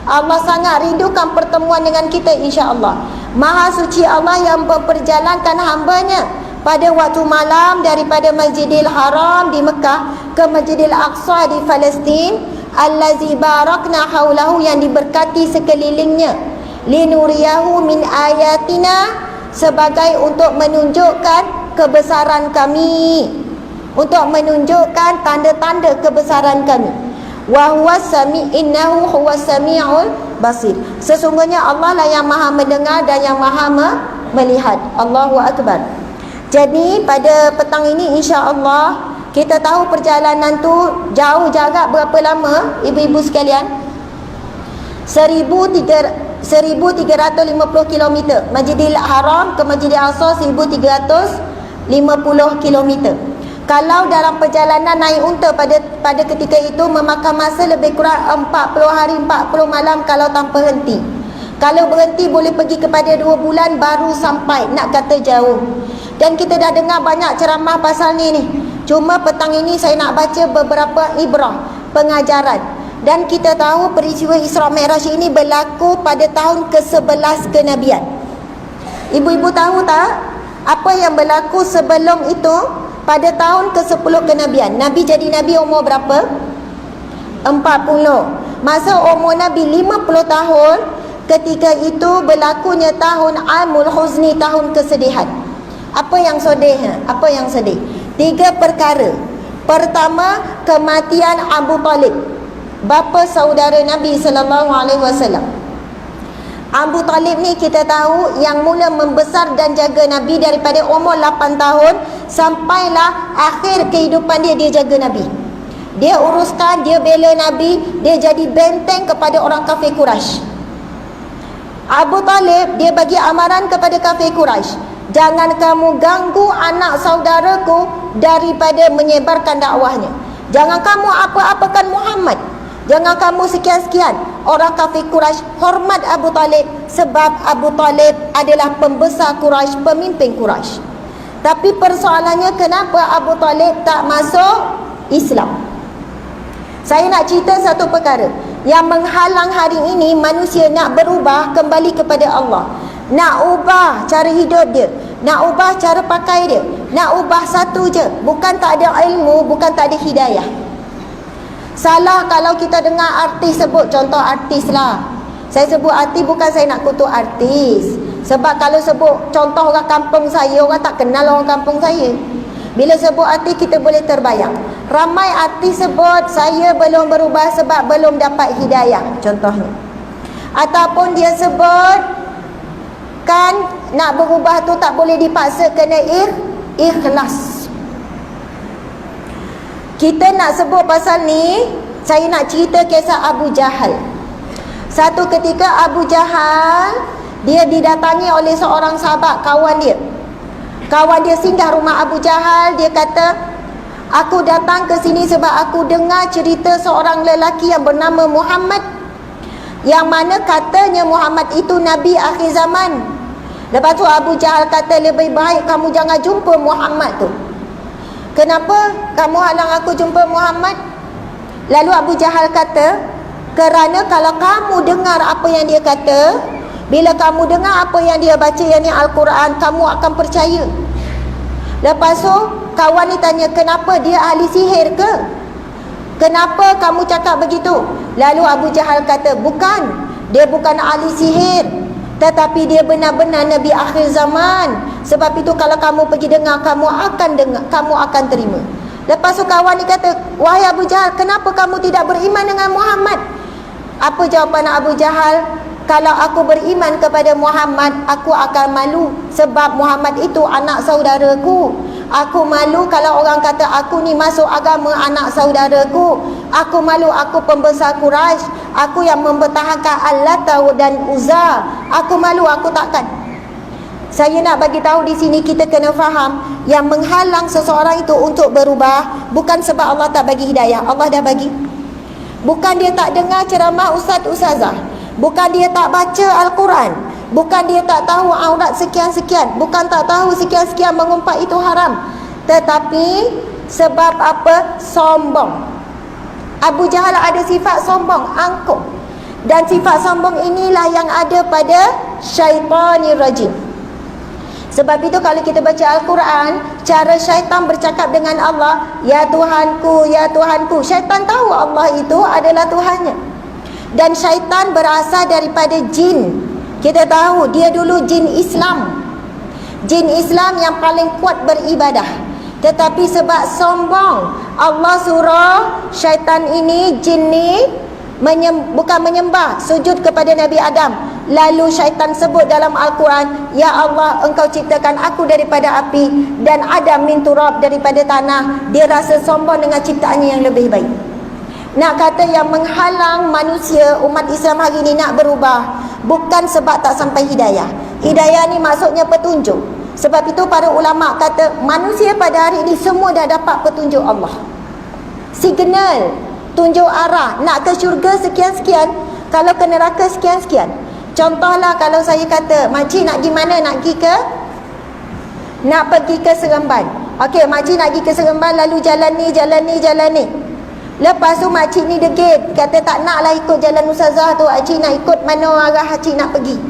Allah sangat rindukan pertemuan dengan kita, insya-Allah. Maha suci Allah yang memperjalankan hambanya pada waktu malam daripada Masjidil Haram di Mekah ke Masjidil Aqsa di Palestin, allazi barakna haulahu, yang diberkati sekelilingnya, linuriyahu min ayatina, sebagai untuk menunjukkan kebesaran kami, untuk menunjukkan tanda-tanda kebesaran kami. Wa huwa innahu huwas samiul basir. Sesungguhnya Allah lah yang maha mendengar dan yang maha melihat. Allahu Akbar. Jadi pada petang ini insya-Allah kita tahu perjalanan tu jauh jarak berapa lama ibu-ibu sekalian? 1350 km. Masjidil Haram ke Masjidil Aqsa 1350 km. Kalau dalam perjalanan naik unta pada ketika itu memakan masa lebih kurang 40 hari 40 malam kalau tanpa henti. Kalau berhenti boleh pergi kepada 2 bulan baru sampai, nak kata jauh. Dan kita dah dengar banyak ceramah pasal ni. Cuma petang ini saya nak baca beberapa ibrah, pengajaran. Dan kita tahu peristiwa Isra Mi'raj ini berlaku pada tahun ke-11 kenabian. Ibu-ibu tahu tak apa yang berlaku sebelum itu? Pada tahun ke-10 kenabian, Nabi jadi Nabi umur berapa? 40. Masa umur Nabi 50 tahun, ketika itu berlakunya tahun Amul Huzni, tahun kesedihan. Apa yang sedih? Apa yang sedih? 3 perkara. Pertama, kematian Abu Talib, bapa saudara Nabi SAW. Abu Talib ni kita tahu yang mula membesar dan jaga Nabi daripada umur 8 tahun sampailah akhir kehidupan dia jaga Nabi. Dia uruskan, dia bela Nabi, dia jadi benteng kepada orang kafir Quraisy. Abu Talib dia bagi amaran kepada kafir Quraisy, jangan kamu ganggu anak saudaraku daripada menyebarkan dakwahnya. Jangan kamu apa-apakan Muhammad. Jangan kamu sekian-sekian. Orang kafir Quraisy hormat Abu Talib sebab Abu Talib adalah pembesar Quraisy, pemimpin Quraisy. Tapi persoalannya kenapa Abu Talib tak masuk Islam? Saya nak cerita satu perkara yang menghalang hari ini manusia nak berubah kembali kepada Allah. Nak ubah cara hidup dia, nak ubah cara pakai dia, nak ubah satu je. Bukan tak ada ilmu, bukan tak ada hidayah. Salah kalau kita dengar artis sebut, contoh artis lah. Saya sebut artis bukan saya nak kutuk artis. Sebab kalau sebut contoh orang kampung saya, orang tak kenal orang kampung saya. Bila sebut artis kita boleh terbayang. Ramai artis sebut saya belum berubah sebab belum dapat hidayah, contohnya. Ataupun dia sebut kan nak berubah tu tak boleh dipaksa, kena ikhlas. Kita nak sebut pasal ni, saya nak cerita kisah Abu Jahal. Satu ketika Abu Jahal dia didatangi oleh seorang sahabat, kawan dia. Kawan dia singgah rumah Abu Jahal, dia kata, aku datang ke sini sebab aku dengar cerita seorang lelaki yang bernama Muhammad, yang mana katanya Muhammad itu Nabi akhir zaman. Lepas tu Abu Jahal kata, lebih baik kamu jangan jumpa Muhammad tu. Kenapa kamu halang aku jumpa Muhammad? Lalu Abu Jahal kata, kerana kalau kamu dengar apa yang dia kata, bila kamu dengar apa yang dia baca, yang ni Al-Quran, kamu akan percaya. Lepas tu kawan ni tanya, kenapa dia ahli sihir ke? Kenapa kamu cakap begitu? Lalu Abu Jahal kata, bukan, dia bukan ahli sihir, tetapi dia benar-benar Nabi akhir zaman. Sebab itu kalau kamu pergi dengar, kamu akan terima. Lepas tu kawan ni kata, wahai Abu Jahal, kenapa kamu tidak beriman dengan Muhammad? Apa jawapan Abu Jahal? Kalau aku beriman kepada Muhammad, aku akan malu sebab Muhammad itu anak saudaraku. Aku malu kalau orang kata aku ni masuk agama anak saudaraku. Aku malu, aku pembesar Quraisy, aku yang mempertahankan Al-Lata dan Uzza. Aku malu, aku takkan. Saya nak bagi tahu di sini, kita kena faham yang menghalang seseorang itu untuk berubah bukan sebab Allah tak bagi hidayah. Allah dah bagi. Bukan dia tak dengar ceramah ustaz-ustazah, bukan dia tak baca Al-Quran, bukan dia tak tahu aurat sekian-sekian, bukan tak tahu sekian-sekian mengumpat itu haram, tetapi sebab apa? Sombong. Abu Jahal ada sifat sombong, angkuh. Dan sifat sombong inilah yang ada pada syaitanir rajim. Sebab itu kalau kita baca Al-Quran, cara syaitan bercakap dengan Allah, ya Tuhanku, ya Tuhanku. Syaitan tahu Allah itu adalah Tuhannya. Dan syaitan berasal daripada jin. Kita tahu dia dulu jin Islam. Jin Islam yang paling kuat beribadah. Tetapi sebab sombong, Allah suruh syaitan ini, jin ni bukan menyembah, sujud kepada Nabi Adam. Lalu syaitan sebut dalam Al-Quran, ya Allah, engkau ciptakan aku daripada api dan Adam min turab, daripada tanah. Dia rasa sombong dengan ciptaannya yang lebih baik. Nak kata yang menghalang manusia, umat Islam hari ini nak berubah bukan sebab tak sampai hidayah. Hidayah ni maksudnya petunjuk. Sebab itu para ulama kata manusia pada hari ini semua dah dapat petunjuk Allah. Signal, tunjuk arah. Nak ke syurga sekian-sekian, kalau ke neraka sekian-sekian. Contohlah kalau saya kata, makcik nak pergi mana? Nak pergi ke Seremban. Okey, makcik nak pergi ke Seremban, lalu jalan ni. Lepas tu makcik ni degil, kata tak naklah ikut jalan ustazah tu, makcik nak ikut mana arah makcik nak pergi.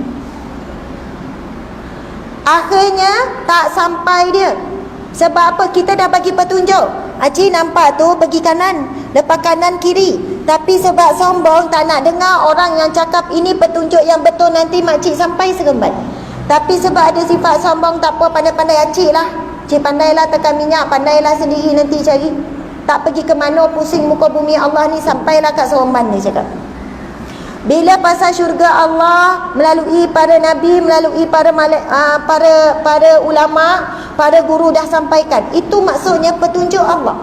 Akhirnya tak sampai dia. Sebab apa? Kita dah bagi petunjuk. Makcik nampak tu pergi kanan, lepas kanan kiri. Tapi sebab sombong tak nak dengar orang yang cakap ini petunjuk yang betul, nanti makcik sampai Seremban. Tapi sebab ada sifat sombong, tak apa, pandai-pandai acik lah. Cik pandailah tekan minyak, pandailah sendiri nanti cari. Tak pergi ke mana, pusing muka bumi Allah ni, sampailah kat Seremban dia cakap. Bila pasal syurga Allah melalui para nabi, melalui para ulama, para guru dah sampaikan. Itu maksudnya petunjuk Allah.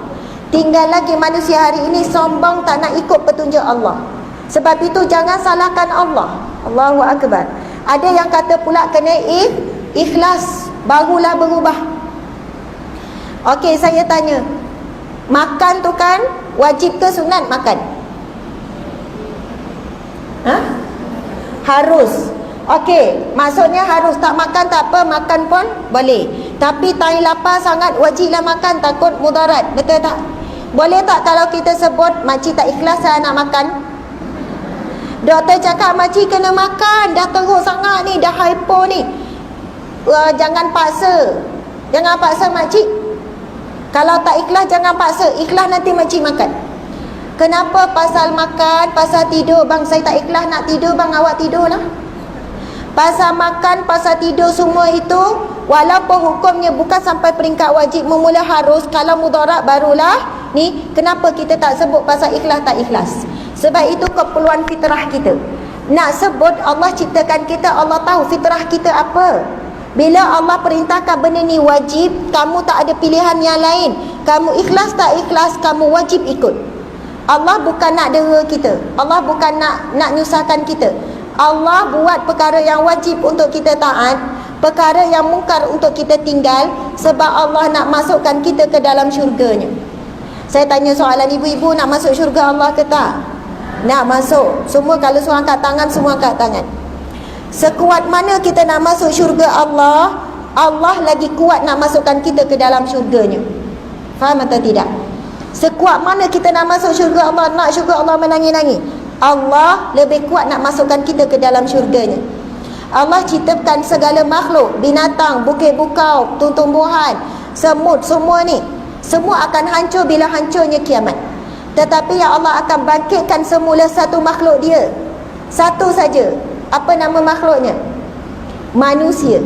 Tinggal lagi manusia hari ini sombong, tak nak ikut petunjuk Allah. Sebab itu jangan salahkan Allah. Allahu Akbar. Ada yang kata pula kena ikhlas, barulah berubah. Okey, saya tanya, makan tu kan wajib ke sunat makan? Harus. Okey, maksudnya harus. Tak makan tak apa, makan pun boleh. Tapi time lapar sangat, wajiblah makan, takut mudarat. Betul tak? Boleh tak kalau kita sebut makcik tak ikhlas lah nak makan? Doktor cakap makcik kena makan, dah teruk sangat ni, dah hypo ni. Jangan paksa. Jangan paksa makcik. Kalau tak ikhlas jangan paksa. Ikhlas nanti makcik makan. Kenapa pasal makan, pasal tidur? Bang, saya tak ikhlas nak tidur bang, awak tidur lah. Pasal makan, pasal tidur, semua itu walaupun hukumnya bukan sampai peringkat wajib, memula harus, kalau mudarat barulah ni. Kenapa kita tak sebut pasal ikhlas tak ikhlas? Sebab itu keperluan fitrah kita. Nak sebut Allah ciptakan kita, Allah tahu fitrah kita apa. Bila Allah perintahkan benda ni wajib, kamu tak ada pilihan yang lain. Kamu ikhlas tak ikhlas, kamu wajib ikut. Allah bukan nak dera kita, Allah bukan nak nyusahkan kita. Allah buat perkara yang wajib untuk kita taat, perkara yang mungkar untuk kita tinggal, sebab Allah nak masukkan kita ke dalam syurganya. Saya tanya soalan, ibu-ibu nak masuk syurga Allah ke tak? Nak masuk. Semua kalau suruh angkat tangan, semua angkat tangan. Sekuat mana kita nak masuk syurga Allah, Allah lagi kuat nak masukkan kita ke dalam syurganya. Faham atau tidak? Sekuat mana kita nak masuk syurga Allah, nak syurga Allah menangis-nangis, Allah lebih kuat nak masukkan kita ke dalam syurganya. Allah ciptakan segala makhluk, binatang, bukit bukau, tumbuhan, semut, semua ni, semua akan hancur bila hancurnya kiamat. Tetapi yang Allah akan bangkitkan semula satu makhluk dia, satu saja. Apa nama makhluknya? Manusia.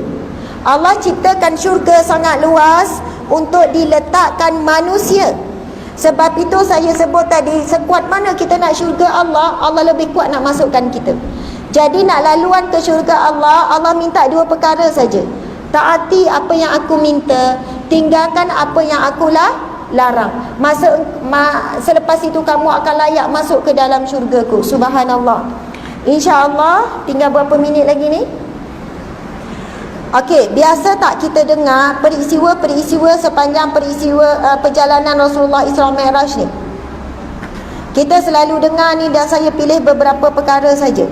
Allah ciptakan syurga sangat luas untuk diletakkan manusia. Sebab itu saya sebut tadi, sekuat mana kita nak syurga Allah, Allah lebih kuat nak masukkan kita. Jadi nak laluan ke syurga Allah, Allah minta dua perkara saja. Taati apa yang aku minta, tinggalkan apa yang aku larang. Selepas itu kamu akan layak masuk ke dalam syurgaku. Subhanallah. InsyaAllah tinggal berapa minit lagi ni? Okey, biasa tak kita dengar peristiwa-peristiwa sepanjang perjalanan Rasulullah Isra Mi'raj ni? Kita selalu dengar ni, dan saya pilih beberapa perkara saja.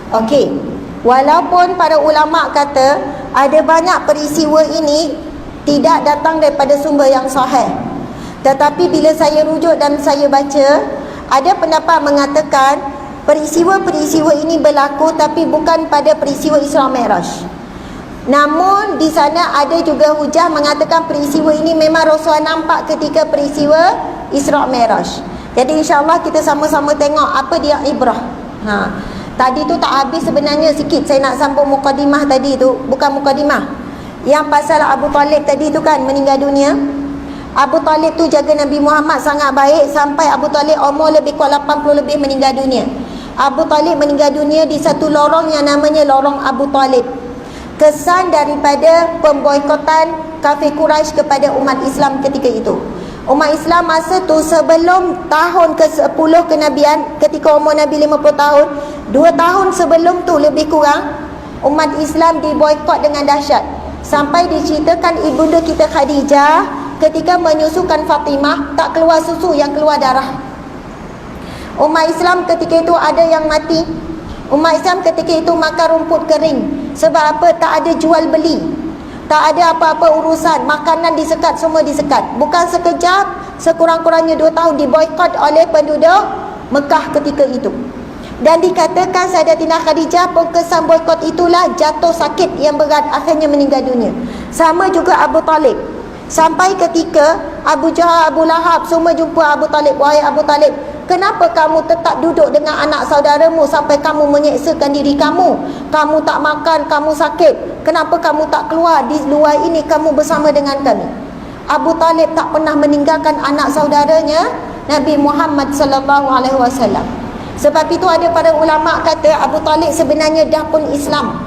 Okey, walaupun para ulama kata ada banyak peristiwa ini tidak datang daripada sumber yang sahih, tetapi bila saya rujuk dan saya baca, ada pendapat mengatakan peristiwa-peristiwa ini berlaku tapi bukan pada peristiwa Isra Mi'raj. Namun di sana ada juga hujah mengatakan peristiwa ini memang Rasulullah nampak ketika peristiwa Isra Mi'raj. Jadi insya-Allah kita sama-sama tengok apa dia ibrah. Tadi tu tak habis sebenarnya, sikit saya nak sambung mukadimah tadi tu. Bukan mukadimah, yang pasal Abu Talib tadi tu kan, meninggal dunia. Abu Talib tu jaga Nabi Muhammad sangat baik sampai Abu Talib umur lebih kurang 80 lebih meninggal dunia. Abu Talib meninggal dunia di satu lorong yang namanya lorong Abu Talib. Kesan daripada pemboikotan kafir Quraisy kepada umat Islam ketika itu. Umat Islam masa tu sebelum tahun ke-10 kenabian, ketika umur Nabi 50 tahun, 2 tahun sebelum tu lebih kurang, umat Islam diboikot dengan dahsyat. Sampai diceritakan ibunda kita Khadijah ketika menyusukan Fatimah, tak keluar susu, yang keluar darah. Umat Islam ketika itu ada yang mati. Umat Islam ketika itu makan rumput kering. Sebab apa? Tak ada jual beli, tak ada apa-apa urusan, makanan disekat, semua disekat. Bukan sekejap, sekurang-kurangnya 2 tahun diboikot oleh penduduk Mekah ketika itu. Dan dikatakan Sayyidatina Khadijah pun kesan boikot itulah jatuh sakit yang berat, akhirnya meninggal dunia. Sama juga Abu Talib. Sampai ketika Abu Jahal, Abu Lahab semua jumpa Abu Talib. Wahai Abu Talib, kenapa kamu tetap duduk dengan anak saudaramu sampai kamu menyeksakan diri kamu? Kamu tak makan, kamu sakit. Kenapa kamu tak keluar di luar ini, kamu bersama dengan kami? Abu Talib tak pernah meninggalkan anak saudaranya Nabi Muhammad sallallahu alaihi wasallam. Sebab itu ada para ulama kata Abu Talib sebenarnya dah pun Islam.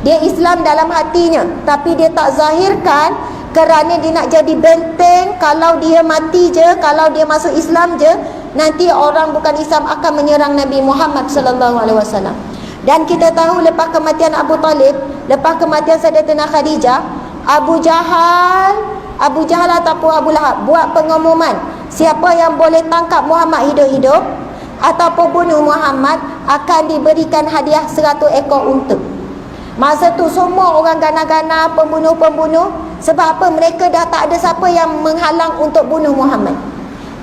Dia Islam dalam hatinya, tapi dia tak zahirkan kerana dia nak jadi benteng. Kalau dia mati je, kalau dia masuk Islam je, nanti orang bukan Islam akan menyerang Nabi Muhammad sallallahu alaihi wasallam. Dan kita tahu lepas kematian Abu Talib, lepas kematian Sayyidatina Khadijah, Abu Jahal ataupun Abu Lahab buat pengumuman, siapa yang boleh tangkap Muhammad hidup-hidup ataupun bunuh Muhammad akan diberikan hadiah 100 ekor unta. Masa tu semua orang gana-gana, pembunuh-pembunuh. Sebab apa? Mereka dah tak ada siapa yang menghalang untuk bunuh Muhammad.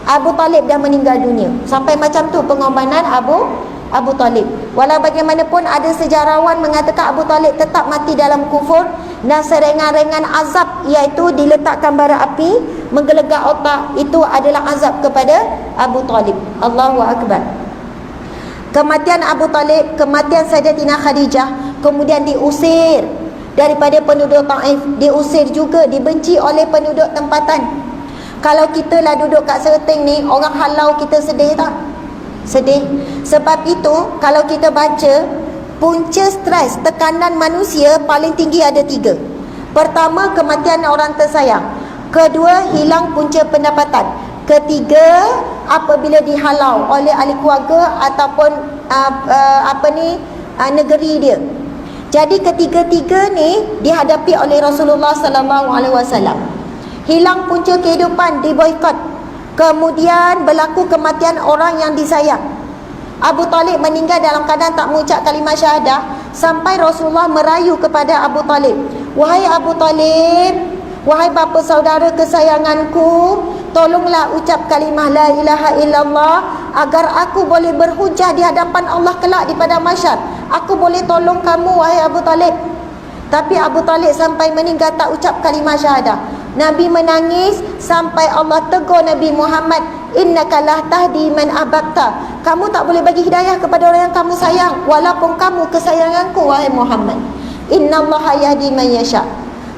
Abu Talib dah meninggal dunia. Sampai macam tu pengorbanan Abu Talib. Walau bagaimanapun ada sejarawan mengatakan Abu Talib tetap mati dalam kufur dan seringan-ringan azab, iaitu diletakkan bara api menggelegak otak, itu adalah azab kepada Abu Talib. Allahu Akbar. Kematian Abu Talib, kematian Sayyidatina Khadijah, kemudian diusir daripada penduduk Taif, diusir juga, dibenci oleh penduduk tempatan. Kalau kita lah duduk kat Serting ni, orang halau kita, sedih tak? Sedih. Sebab itu kalau kita baca, punca stres, tekanan manusia paling tinggi ada 3. Pertama, kematian orang tersayang. Kedua, hilang punca pendapatan. Ketiga, apabila dihalau oleh ahli keluarga ataupun negeri dia. Jadi ketiga-tiga ni dihadapi oleh Rasulullah sallallahu alaihi wasallam. Hilang punca kehidupan, diboikot. Kemudian berlaku kematian orang yang disayang. Abu Talib meninggal dalam keadaan tak mengucap kalimah syahadah, sampai Rasulullah merayu kepada Abu Talib, "Wahai Abu Talib, wahai bapa saudara kesayanganku, tolonglah ucap kalimah la ilaha illallah agar aku boleh berhujah di hadapan Allah kelak di padang mahsyar. Aku boleh tolong kamu wahai Abu Talib." Tapi Abu Talib sampai meninggal tak ucap kalimah syahadah. Nabi menangis sampai Allah tegur Nabi Muhammad, "Innaka la tahdi man ahbabta." Kamu tak boleh bagi hidayah kepada orang yang kamu sayang, walaupun kamu kesayanganku wahai Muhammad. Innallaha yahdi man yasha.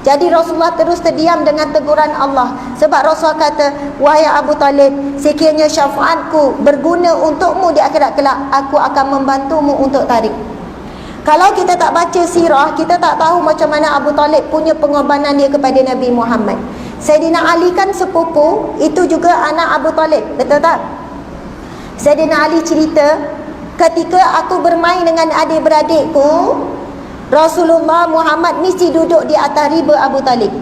Jadi Rasulullah terus terdiam dengan teguran Allah. Sebab Rasulullah kata, "Wahai Abu Talib, sekiranya syafaatku berguna untukmu di akhirat kelak, aku akan membantumu untuk tarik." Kalau kita tak baca sirah, kita tak tahu macam mana Abu Talib punya pengorbanan dia kepada Nabi Muhammad. Sayyidina Ali kan sepupu, itu juga anak Abu Talib, betul tak? Sayyidina Ali cerita, ketika aku bermain dengan adik-beradikku, Rasulullah Muhammad mesti duduk di atas riba Abu Talib.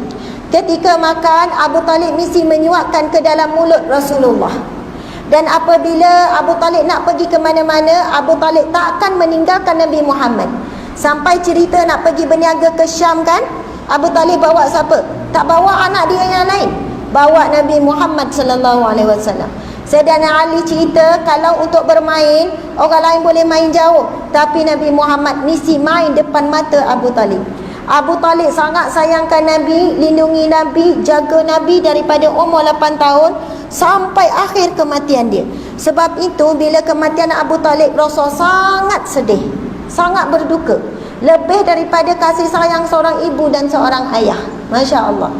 Ketika makan, Abu Talib mesti menyuapkan ke dalam mulut Rasulullah. Dan apabila Abu Talib nak pergi ke mana-mana, Abu Talib tak akan meninggalkan Nabi Muhammad. Sampai cerita nak pergi berniaga ke Syam kan, Abu Talib bawa siapa? Tak bawa anak dia yang lain, bawa Nabi Muhammad sallallahu alaihi wasallam. Sayyidina Ali cerita, kalau untuk bermain, orang lain boleh main jauh, tapi Nabi Muhammad mesti main depan mata Abu Talib. Abu Talib sangat sayangkan Nabi, lindungi Nabi, jaga Nabi daripada umur 8 tahun sampai akhir kematian dia. Sebab itu bila kematian Abu Talib, Rasul sangat sedih, sangat berduka, lebih daripada kasih sayang seorang ibu dan seorang ayah. Masya Allah.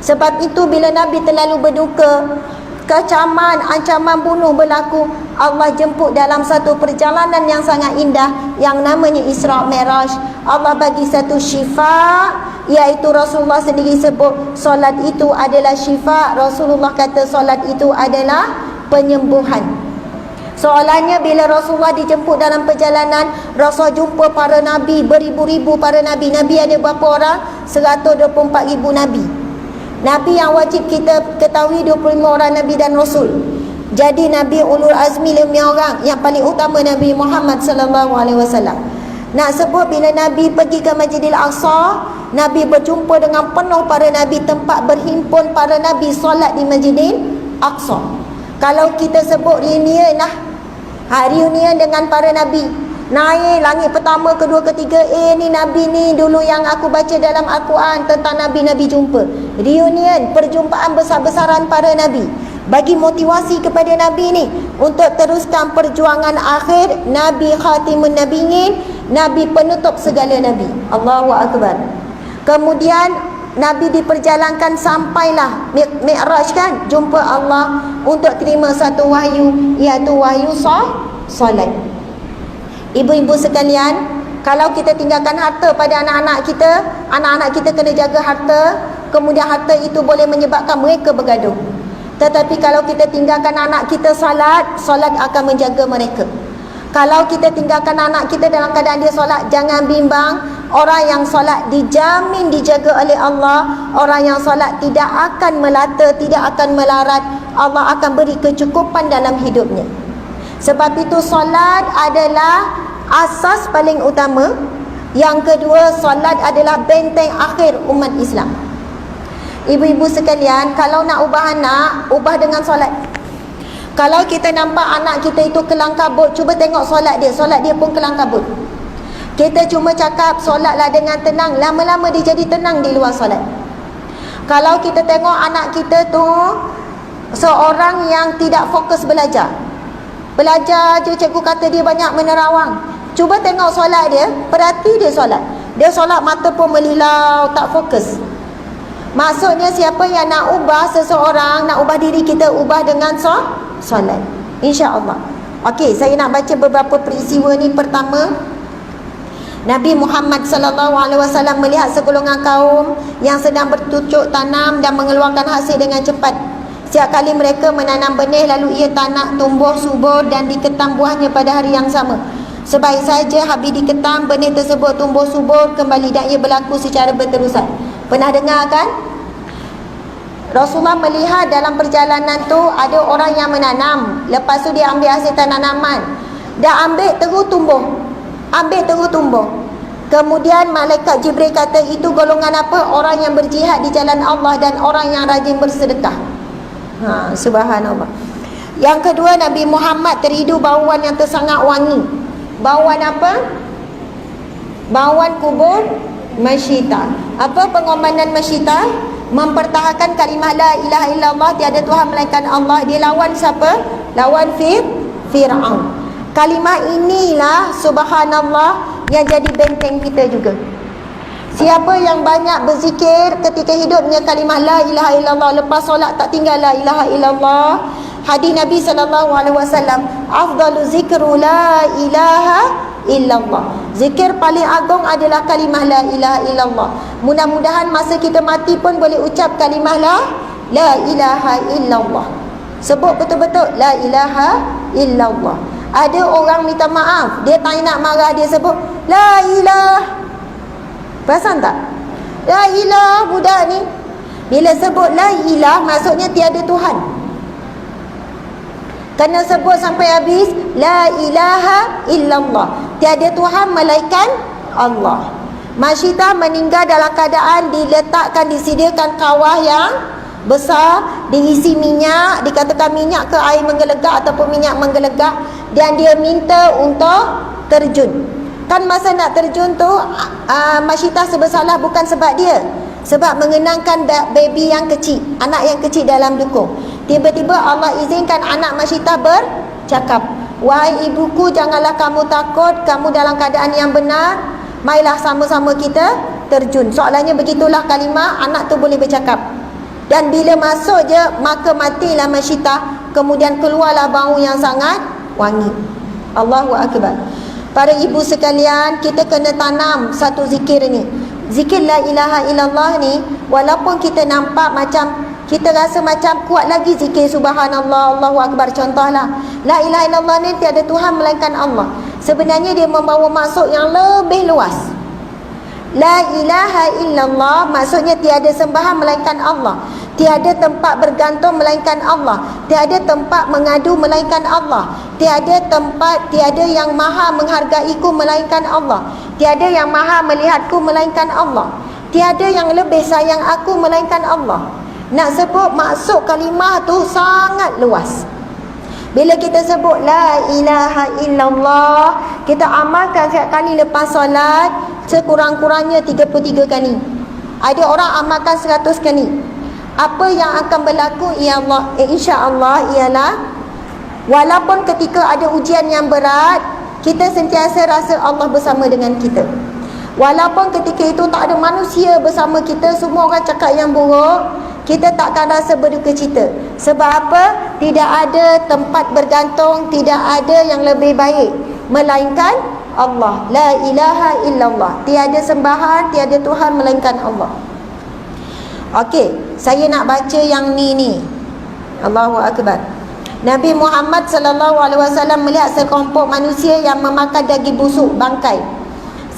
Sebab itu bila Nabi terlalu berduka, kecaman, ancaman bunuh berlaku, Allah jemput dalam satu perjalanan yang sangat indah yang namanya Isra' Mi'raj. Allah bagi satu syifa, iaitu Rasulullah sendiri sebut solat itu adalah syifa. Rasulullah kata solat itu adalah penyembuhan. Soalannya, bila Rasulullah dijemput dalam perjalanan, Rasul jumpa para Nabi, beribu-ribu para Nabi. Nabi ada berapa orang? 124,000 Nabi. Nabi yang wajib kita ketahui 25 orang Nabi dan Rasul. Jadi Nabi Ulul Azmi 5 orang. Yang paling utama Nabi Muhammad sallallahu alaihi wasallam. Nak sebut bila Nabi pergi ke Masjidil Aqsa, Nabi berjumpa dengan penuh para Nabi, tempat berhimpun para Nabi solat di Masjidil Aqsa. Kalau kita sebut reunion lah, reunion dengan para Nabi, naik langit pertama, kedua, ketiga, ni Nabi ni dulu yang aku baca dalam Al-Quran tentang Nabi-Nabi jumpa. Reunion, perjumpaan besar-besaran para Nabi, bagi motivasi kepada Nabi ni untuk teruskan perjuangan akhir. Nabi Khatimun Nabiyyin, Nabi penutup segala Nabi. Allahu Akbar. Kemudian Nabi diperjalankan sampailah Mi'raj kan, jumpa Allah untuk terima satu wahyu, iaitu wahyu solat. Ibu-ibu sekalian, kalau kita tinggalkan harta pada anak-anak kita kena jaga harta. Kemudian harta itu boleh menyebabkan mereka bergaduh. Tetapi kalau kita tinggalkan anak kita salat, solat akan menjaga mereka. Kalau kita tinggalkan anak kita dalam keadaan dia solat, jangan bimbang. Orang yang solat dijamin dijaga oleh Allah. Orang yang solat tidak akan melata, tidak akan melarat. Allah akan beri kecukupan dalam hidupnya. Sebab itu solat adalah asas paling utama. Yang kedua, solat adalah benteng akhir umat Islam. Ibu-ibu sekalian, kalau nak ubah anak, ubah dengan solat. Kalau kita nampak anak kita itu kelang kabut, cuba tengok solat dia pun kelang kabut. Kita cuma cakap solatlah dengan tenang, lama-lama dia jadi tenang di luar solat. Kalau kita tengok anak kita tu seorang yang tidak fokus belajar je, cikgu kata dia banyak menerawang, cuba tengok solat dia, perhati dia solat. Dia solat mata pun melilau, tak fokus. Maksudnya siapa yang nak ubah seseorang, nak ubah diri kita, ubah dengan solat, insya-Allah. Okey, saya nak baca beberapa peristiwa ni. Pertama, Nabi Muhammad sallallahu alaihi wasallam melihat segolongan kaum yang sedang bertucuk tanam dan mengeluarkan hasil dengan cepat. Setiap kali mereka menanam benih, lalu ia tanak, tumbuh subur dan diketam buahnya pada hari yang sama. Sebaik saja habis diketam, benih tersebut tumbuh subur kembali dan ia berlaku secara berterusan. Pernah dengar kan? Rasulullah melihat dalam perjalanan tu ada orang yang menanam, lepas tu dia ambil hasil tanaman, dah ambil terus tumbuh. Kemudian malaikat Jibril kata, itu golongan apa? Orang yang berjihad di jalan Allah dan orang yang rajin bersedekah. Subhanallah. Yang kedua, Nabi Muhammad terhidu bauan yang tersangat wangi. Bauan apa? Bauan kubur masyita. Apa pengorbanan masyita? Mempertahankan kalimah la ilaha illallah, tiada Tuhan melainkan Allah. Dia lawan siapa? Lawan Fir'aun. Kalimah inilah subhanallah yang jadi benteng kita juga. Siapa yang banyak berzikir ketika hidupnya kalimah la ilaha illallah, lepas solat tak tinggal la ilaha illallah. Hadis Nabi sallallahu alaihi wasallam, afdalu zikru la ilaha illallah. Zikir paling agung adalah kalimah la ilaha illallah. Mudah-mudahan masa kita mati pun boleh ucap kalimah la ilaha illallah. Sebut betul-betul la ilaha illallah. Ada orang minta maaf, dia tak nak marah, dia sebut la ilah. Perasan tak? La ilah budak ni. Bila sebut la ilah, maksudnya tiada Tuhan. Kena sebut sampai habis la ilaha illallah. Tiada Tuhan melainkan Allah. Masyitah meninggal dalam keadaan diletakkan, disediakan kawah yang besar, diisi minyak, dikatakan minyak ke air menggelegak ataupun minyak menggelegak, dan dia minta untuk terjun. Kan masa nak terjun tu Masyitah bersalah bukan sebab dia, sebab mengenangkan baby yang kecil, anak yang kecil dalam dukung. Tiba-tiba Allah izinkan anak Masyitah bercakap, wahai ibuku, janganlah kamu takut, kamu dalam keadaan yang benar, marilah sama-sama kita terjun. Soalannya begitulah kalimah, anak tu boleh bercakap. Dan bila masuk je, maka matilah Masyitah, kemudian keluarlah bau yang sangat wangi. Allahu Akbar. Para ibu sekalian, kita kena tanam satu zikir ni. Zikir la ilaha illallah ni, walaupun kita nampak macam, kita rasa macam kuat lagi zikir subhanallah, Allahu Akbar contohlah. La ilaha illallah ni tiada Tuhan melainkan Allah. Sebenarnya dia membawa maksud yang lebih luas. La ilaha illallah maksudnya tiada sembahan melainkan Allah, tiada tempat bergantung melainkan Allah, tiada tempat mengadu melainkan Allah, tiada tempat, tiada yang maha menghargaiku melainkan Allah, tiada yang maha melihatku melainkan Allah, tiada yang lebih sayang aku melainkan Allah. Nak sebut maksud kalimah tu sangat luas. Bila kita sebut la ilaha illallah, kita amalkan setiap kali lepas solat sekurang-kurangnya 33 kali. Ada orang amalkan 100 kali. Apa yang akan berlaku insya-Allah ialah, walaupun ketika ada ujian yang berat, kita sentiasa rasa Allah bersama dengan kita. Walaupun ketika itu tak ada manusia bersama kita, semua orang cakap yang buruk, kita takkan rasa berduka cita. Sebab apa? Tidak ada tempat bergantung, tidak ada yang lebih baik melainkan Allah. La ilaha illallah. Tiada sembahan, tiada Tuhan melainkan Allah. Okey, saya nak baca yang ni. Allahu Akbar. Nabi Muhammad sallallahu alaihi wasallam melihat sekelompok manusia yang memakan daging busuk, bangkai.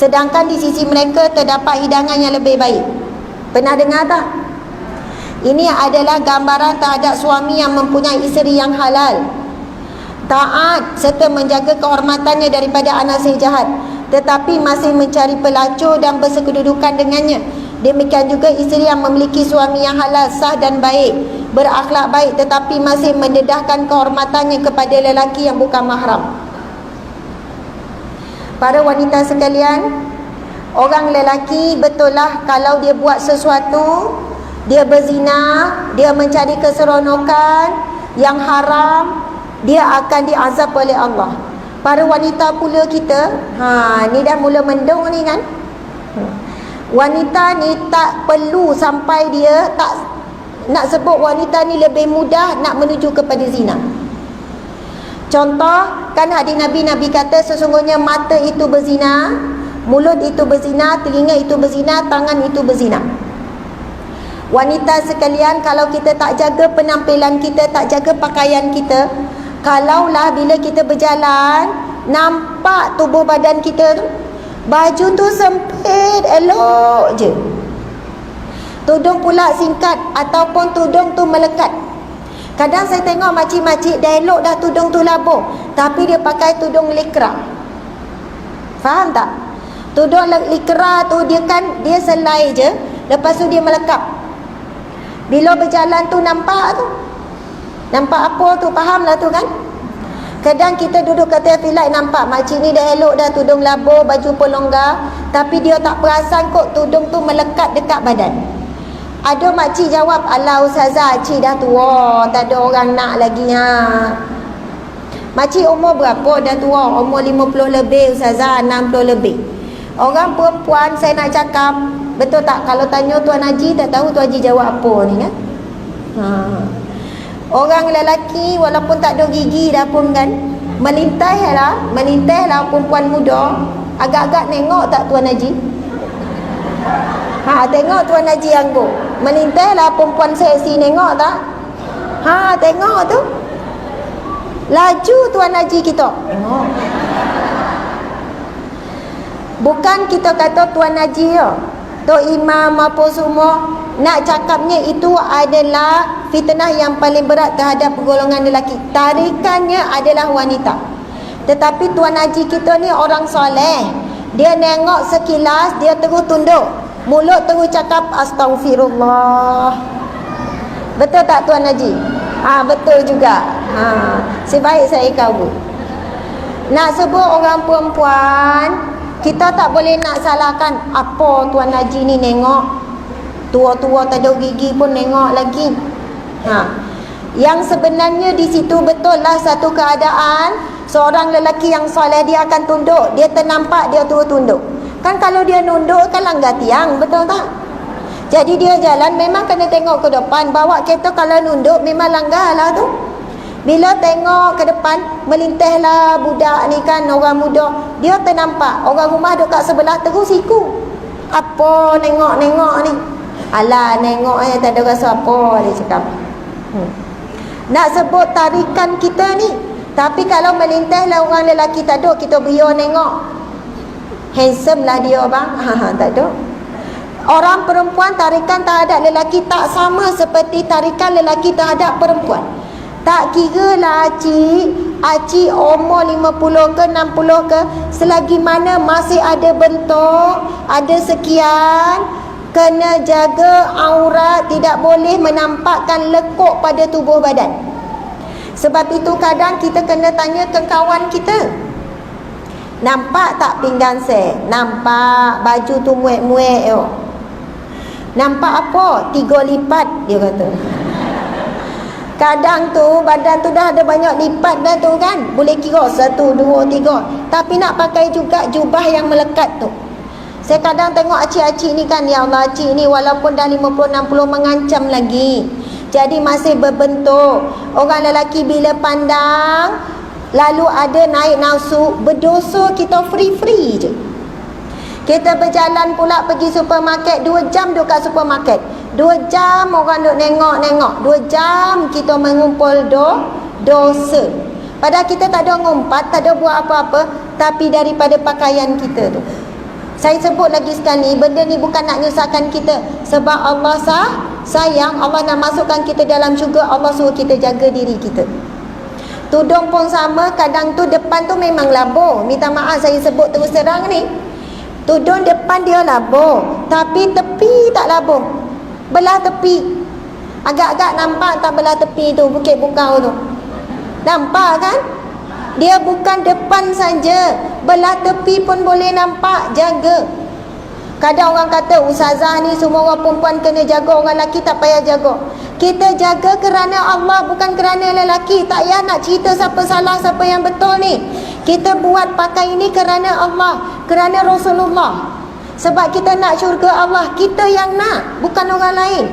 Sedangkan di sisi mereka terdapat hidangan yang lebih baik. Pernah dengar tak? Ini adalah gambaran terhadap suami yang mempunyai isteri yang halal, taat serta menjaga kehormatannya daripada anasir jahat, tetapi masih mencari pelacur dan bersekedudukan dengannya. Demikian juga isteri yang memiliki suami yang halal, sah dan baik, berakhlak baik, tetapi masih mendedahkan kehormatannya kepada lelaki yang bukan mahram. Para wanita sekalian, orang lelaki betul lah kalau dia buat sesuatu, dia berzina, dia mencari keseronokan yang haram, dia akan diazab oleh Allah. Para wanita pula kita, ni dah mula mendung ni kan. Wanita ni tak perlu sampai dia tak nak sebut wanita ni lebih mudah nak menuju kepada zina. Contoh, kan hadis Nabi kata sesungguhnya mata itu berzina, mulut itu berzina, telinga itu berzina, tangan itu berzina. Wanita sekalian, kalau kita tak jaga penampilan kita, tak jaga pakaian kita, kalaulah bila kita berjalan nampak tubuh badan kita tu, baju tu sempit, elok je, tudung pula singkat ataupun tudung tu melekat. Kadang saya tengok makcik-makcik dah elok dah tudung tu labuh, tapi dia pakai tudung likra. Faham tak? Tudung likra tu dia selai je, lepas tu dia melekap. Bila berjalan tu nampak apa tu, faham lah tu kan. Kadang kita duduk kat tepi light nampak makcik ni dah elok dah, tudung labuh, baju pun longgar, tapi dia tak perasan kok tudung tu melekat dekat badan. Ada makcik jawab, alah ustazah, cik dah tua, tak ada orang nak lagi Makcik umur berapa dah tua? Umur 50 lebih ustazah, 60 lebih. Orang perempuan saya nak cakap, betul tak? Kalau tanya Tuan Haji, tak tahu Tuan Haji jawab apa ni kan. Orang lelaki walaupun tak ada gigi dah pun kan, melintahlah perempuan muda Agak-agak tengok tak Tuan Haji? Tengok Tuan Haji anggur. Melintas lah perempuan seksi, tengok tak? Tengok tu. Laju Tuan Haji kita. Tengok. Bukan kita kata Tuan Haji ya, Tok Imam apa semua, nak cakapnya itu adalah fitnah yang paling berat terhadap golongan lelaki. Tarikannya adalah wanita. Tetapi Tuan Haji kita ni orang soleh. Dia nengok sekilas, dia terus tunduk. Mulut terus cakap astagfirullah. Betul tak Tuan Haji? Betul juga. Sebaik saya kau. Nak sebut orang perempuan, kita tak boleh nak salahkan. Apa Tuan Haji ni nengok? Tua-tua tak ada gigi pun nengok lagi. Yang sebenarnya di situ betul lah satu keadaan. Seorang lelaki yang soleh dia akan tunduk. Dia ternampak dia turut tunduk. Kan kalau dia nunduk kan langgar tiang, betul tak? Jadi dia jalan memang kena tengok ke depan. Bawa kereta kalau nunduk memang langgar lah tu. Bila tengok ke depan, melintahlah budak ni kan, orang muda. Dia ternampak orang rumah duduk kat sebelah terus siku. Apa nengok-nengok ni? Alah nengok tak ada rasa apa dia cakap. Nak sebut tarikan kita ni. Tapi kalau melintahlah orang lelaki tak ada, kita biar nengok. Handsome lah dia bang. Tak ada. Orang perempuan tarikan terhadap lelaki tak sama seperti tarikan lelaki terhadap perempuan. Tak kira lah Acik umur 50 ke 60 ke, selagi mana masih ada bentuk, ada sekian, kena jaga aurat, tidak boleh menampakkan lekuk pada tubuh badan. Sebab itu kadang kita kena tanya ke kawan kita, nampak tak pinggang saya? Nampak. Baju tu muek-muek yo. Nampak apa? 3 lipat dia kata. Kadang tu badan tu dah ada banyak lipat dah tu kan. Boleh kira 1, 2, 3. Tapi nak pakai juga jubah yang melekat tu. Saya kadang tengok acik-acik ni kan, ya Allah, acik ni walaupun dah 50-60 mengancam lagi. Jadi masih berbentuk. Orang lelaki bila pandang, lalu ada naik nafsu, berdosa kita free-free je. Kita berjalan pula pergi supermarket, 2 jam duduk kat supermarket. 2 jam orang duduk nengok-nengok. 2 jam kita mengumpul dosa. Padahal kita tak ada ngumpat, tak ada buat apa-apa. Tapi daripada pakaian kita tu. Saya sebut lagi sekali, benda ni bukan nak nyusahkan kita. Sebab Allah sayang, Allah nak masukkan kita dalam syurga. Allah suruh kita jaga diri kita. Tudung pun sama, kadang tu depan tu memang labur. Minta maaf saya sebut terus terang ni. Tudung depan dia labur, tapi tepi tak labur. Belah tepi. Agak-agak nampak tak belah tepi tu, Bukit Bukau tu? Nampak kan? Dia bukan depan saja, belah tepi pun boleh nampak. Jaga. Kadang orang kata ustazah ni semua orang perempuan kena jaga, orang lelaki tak payah jaga. Kita jaga kerana Allah, bukan kerana lelaki. Tak payah nak cerita siapa salah, siapa yang betul ni. Kita buat pakai ini kerana Allah, kerana Rasulullah. Sebab kita nak syurga Allah. Kita yang nak, bukan orang lain.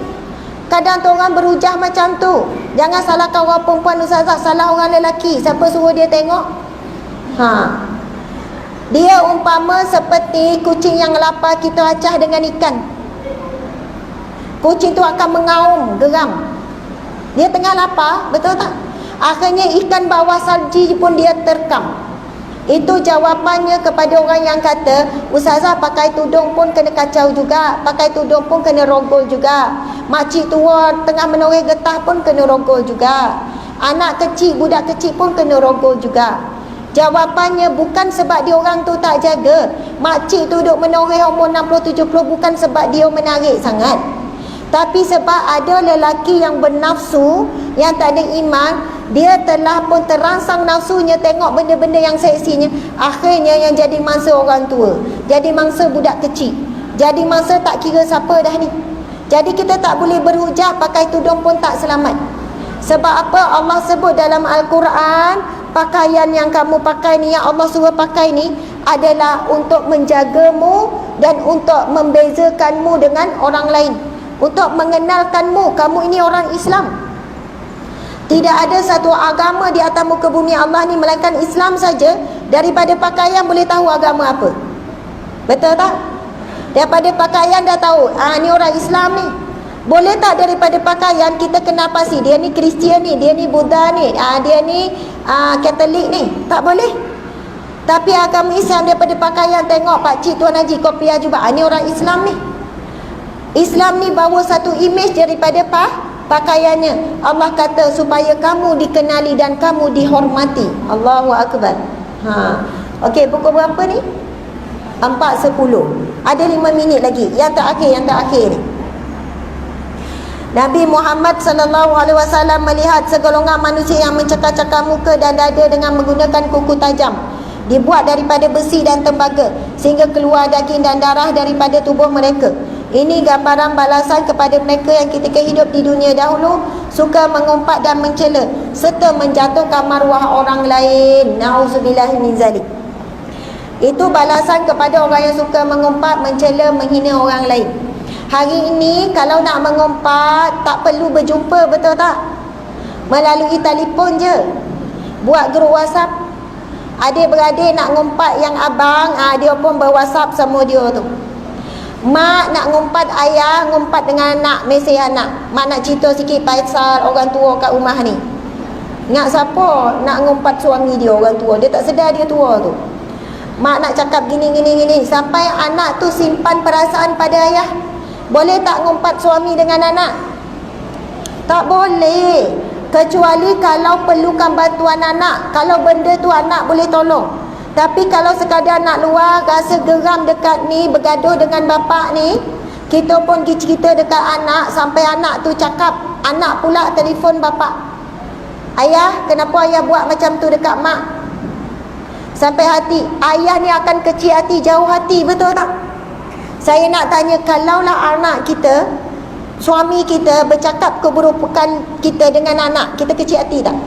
Kadang tu orang berhujah macam tu. Jangan salahkan orang perempuan ustazah, salah orang lelaki. Siapa suruh dia tengok? Dia umpama seperti kucing yang lapar, kita acah dengan ikan. Kucing tu akan mengaum, geram. Dia tengah lapar, betul tak? Akhirnya ikan bawah salji pun dia terkam. Itu jawapannya kepada orang yang kata, ustazah pakai tudung pun kena kacau juga, pakai tudung pun kena rogol juga, makcik tua tengah menoreh getah pun kena rogol juga, anak kecil, budak kecil pun kena rogol juga. Jawapannya bukan sebab dia orang tu tak jaga. Makcik tu duduk menoreh umur 60-70 bukan sebab dia menarik sangat, tapi sebab ada lelaki yang bernafsu, yang tak ada iman. Dia telah pun terangsang nafsunya tengok benda-benda yang seksinya. Akhirnya yang jadi mangsa orang tua, jadi mangsa budak kecil, jadi mangsa tak kira siapa dah ni. Jadi kita tak boleh berhujah pakai tudung pun tak selamat. Sebab apa? Allah sebut dalam Al-Quran, pakaian yang kamu pakai ni, yang Allah suruh pakai ni, adalah untuk menjagamu dan untuk membezakanmu dengan orang lain, untuk mengenalkanmu, kamu ini orang Islam. Tidak ada satu agama di atas muka bumi Allah ni melainkan Islam saja. Daripada pakaian boleh tahu agama apa. Betul tak? Daripada pakaian dah tahu, ni orang Islam ni. Boleh tak daripada pakaian kita kenal pasti dia ni Kristian ni, dia ni Buddha ni, dia ni Katolik ni? Tak boleh. Tapi agama Islam daripada pakaian tengok Pak Cik Tuan Haji kopiah jubah, ni orang Islam ni. Islam ni bawa satu imej daripada pakaiannya. Allah kata supaya kamu dikenali dan kamu dihormati. Allahu Akbar. Okey, pukul berapa ni? 4.10. Ada 5 minit lagi. Yang terakhir ni. Nabi Muhammad sallallahu alaihi wasallam melihat segolongan manusia yang mencakar-cakar muka dan dada dengan menggunakan kuku tajam, dibuat daripada besi dan tembaga, sehingga keluar daging dan darah daripada tubuh mereka. Ini gambaran balasan kepada mereka yang ketika hidup di dunia dahulu suka mengumpat dan mencela serta menjatuhkan maruah orang lain. Nauzubillah min zalik. Itu balasan kepada orang yang suka mengumpat, mencela, menghina orang lain. Hari ini kalau nak mengumpat tak perlu berjumpa, betul tak? Melalui telefon je. Buat grup WhatsApp. Adik-beradik nak ngumpat yang abang, dia pun ber-WhatsApp sama dia tu. Mak nak ngumpat ayah, ngumpat dengan anak, mesej anak. Mak nak cerita sikit pasal orang tua kat rumah ni. Ingat siapa nak ngumpat suami dia, orang tua. Dia tak sedar dia tua tu. Mak nak cakap gini. Sampai anak tu simpan perasaan pada ayah. Boleh tak ngumpat suami dengan anak? Tak boleh. Kecuali kalau perlukan bantuan anak. Kalau benda tu anak boleh tolong. Tapi kalau sekadar nak luar, rasa geram dekat ni, bergaduh dengan bapak ni, kita pun pergi cerita dekat anak, sampai anak tu cakap, anak pula telefon bapak, ayah, kenapa ayah buat macam tu dekat mak? Sampai hati, ayah ni akan kecil hati, jauh hati, betul tak? Saya nak tanya, kalaulah anak kita, suami kita bercakap keburukan kita dengan anak, kita kecil hati tak?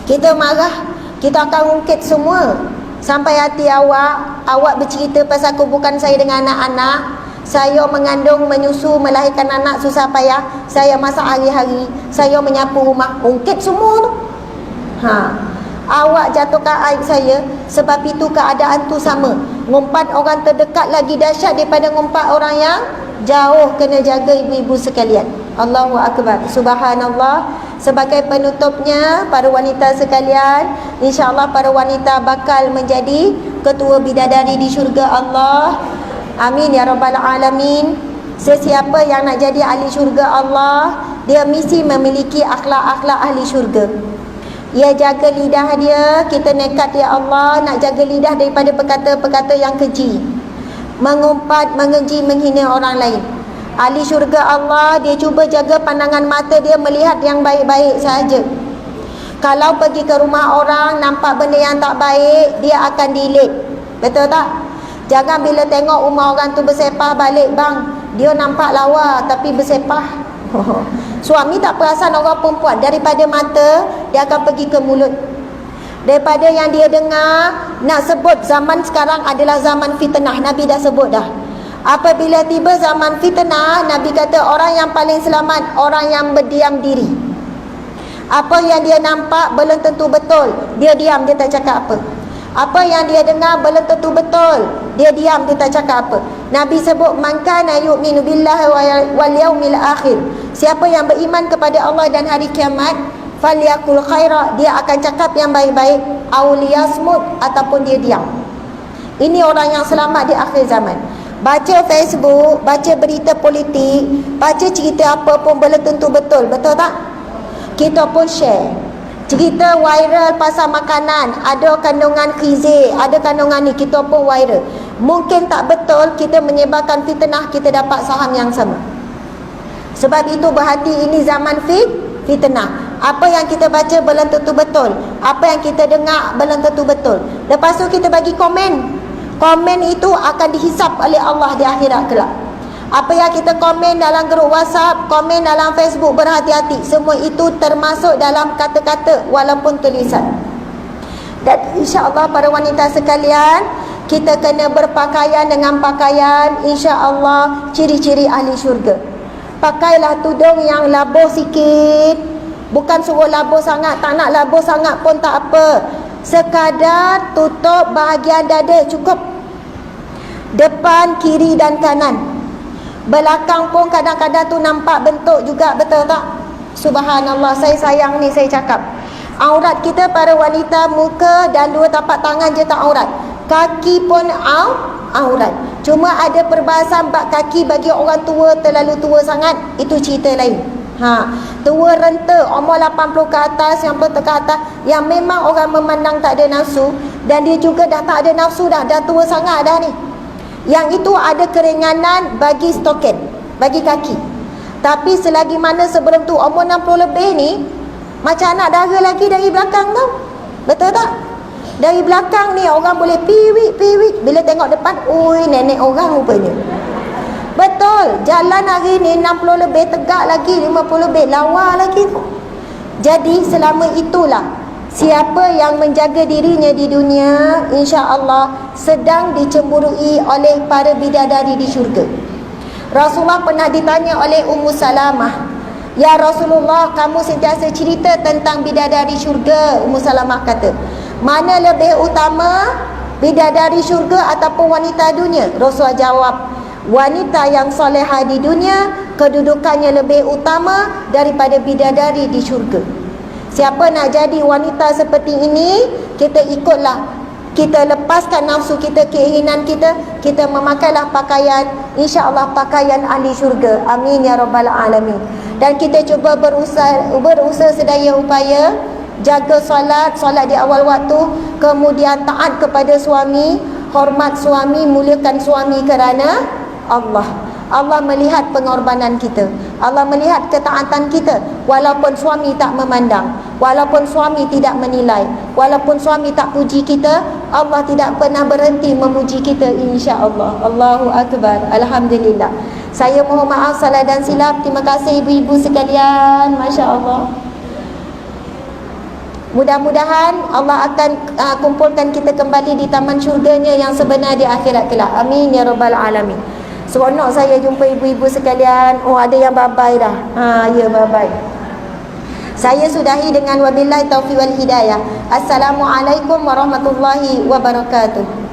Kita marah, kita akan ungkit semua. Sampai hati awak bercerita pasal keburukan saya dengan anak-anak. Saya mengandung, menyusu, melahirkan anak susah payah. Saya masak hari-hari, saya menyapu rumah, ungkit semua tu. Awak jatuhkan aib saya. Sebab itu keadaan tu sama. Ngumpat orang terdekat lagi dahsyat daripada ngumpat orang yang jauh. Kena jaga ibu-ibu sekalian. Allahu Akbar. Subhanallah. Sebagai penutupnya, para wanita sekalian, insya-Allah para wanita bakal menjadi ketua bidadari di syurga Allah. Amin ya rabbal alamin. Sesiapa yang nak jadi ahli syurga Allah, dia mesti memiliki akhlak-akhlak ahli syurga. Ia jaga lidah dia. Kita nekat ya Allah nak jaga lidah daripada perkata-perkata yang keji, mengumpat, mengeji, menghina orang lain. Ahli syurga Allah, dia cuba jaga pandangan mata dia melihat yang baik-baik sahaja. Kalau pergi ke rumah orang nampak benda yang tak baik, dia akan delete. Betul tak? Jangan bila tengok rumah orang tu bersepah balik, bang, dia nampak lawa tapi bersepah. Suami tak perasan orang perempuan. Daripada mata, dia akan pergi ke mulut. Daripada yang dia dengar, nak sebut zaman sekarang adalah zaman fitnah. Nabi dah sebut dah. Apabila tiba zaman fitnah, Nabi kata orang yang paling selamat orang yang berdiam diri. Apa yang dia nampak belum tentu betul, dia diam, dia tak cakap apa. Apa yang dia dengar belum tentu betul, dia diam, dia tak cakap apa. Nabi sebut man kana yu'minu billahi wal yaumil akhir. Siapa yang beriman kepada Allah dan hari kiamat, falyakul khaira, dia akan cakap yang baik-baik, aw liyasmut, ataupun dia diam. Ini orang yang selamat di akhir zaman. Baca Facebook, baca berita politik, baca cerita apa pun belum tentu betul, betul tak? Kita pun share cerita viral pasal makanan, ada kandungan khizi, ada kandungan ni, kita pun viral. Mungkin tak betul, kita menyebarkan fitnah, kita dapat saham yang sama. Sebab itu berhati, ini zaman fitnah. Apa yang kita baca belum tentu betul, apa yang kita dengar belum tentu betul. Lepas tu kita bagi komen. Komen itu akan dihisap oleh Allah di akhirat kelak. Apa yang kita komen dalam grup WhatsApp, komen dalam Facebook, berhati-hati. Semua itu termasuk dalam kata-kata walaupun tulisan. Dan insya-Allah para wanita sekalian, kita kena berpakaian dengan pakaian insya-Allah ciri-ciri ahli syurga. Pakailah tudung yang labuh sikit. Bukan suruh labuh sangat, tak nak labuh sangat pun tak apa. Sekadar tutup bahagian dada cukup. Depan, kiri dan kanan. Belakang pun kadang-kadang tu nampak bentuk juga, betul tak? Subhanallah, saya sayang ni saya cakap. Aurat kita para wanita, muka dan 2 tapak tangan je tak aurat. Kaki pun aurat. Cuma ada perbahasan bab kaki bagi orang tua, terlalu tua sangat, itu cerita lain. Tua renta, umur 80 ke atas, yang ke atas, yang memang orang memandang tak ada nafsu, dan dia juga dah tak ada nafsu dah tua sangat dah ni. Yang itu ada keringanan bagi stokin, bagi kaki. Tapi selagi mana sebelum tu umur 60 lebih ni, macam anak dara lagi dari belakang tau. Betul tak? Dari belakang ni orang boleh piwik. Bila tengok depan, oi nenek orang rupanya. Betul. Jalan hari ni 60 lebih, tegak lagi 50 lebih, lawa lagi tu. Jadi selama itulah, siapa yang menjaga dirinya di dunia, insya-Allah sedang dicemburui oleh para bidadari di syurga. Rasulullah pernah ditanya oleh Ummu Salamah, "Ya Rasulullah, kamu sentiasa cerita tentang bidadari syurga." Ummu Salamah kata, "Mana lebih utama, bidadari syurga ataupun wanita dunia?" Rasulullah jawab, "Wanita yang solehah di dunia, kedudukannya lebih utama daripada bidadari di syurga." Siapa nak jadi wanita seperti ini, kita ikutlah. Kita lepaskan nafsu kita, keinginan kita. Kita memakailah pakaian, insya-Allah pakaian ahli syurga. Amin ya rabbal alamin. Dan kita cuba berusaha sedaya upaya jaga solat di awal waktu, kemudian taat kepada suami, hormat suami, muliakan suami kerana Allah. Allah melihat pengorbanan kita, Allah melihat ketaatan kita. Walaupun suami tak memandang, walaupun suami tidak menilai, walaupun suami tak puji kita, Allah tidak pernah berhenti memuji kita, insya-Allah. Allahu Akbar. Alhamdulillah. Saya mohon maaf salah dan silap. Terima kasih ibu-ibu sekalian. Masya-Allah. Mudah-mudahan Allah akan kumpulkan kita kembali di taman syurganya yang sebenar di akhirat kelak. Amin ya rabbal alamin. Seronok saya jumpa ibu-ibu sekalian. Oh, ada yang bye-bye dah. Ya, bye-bye. Saya sudahi dengan wabillahi taufiq wal hidayah. Assalamualaikum warahmatullahi wabarakatuh.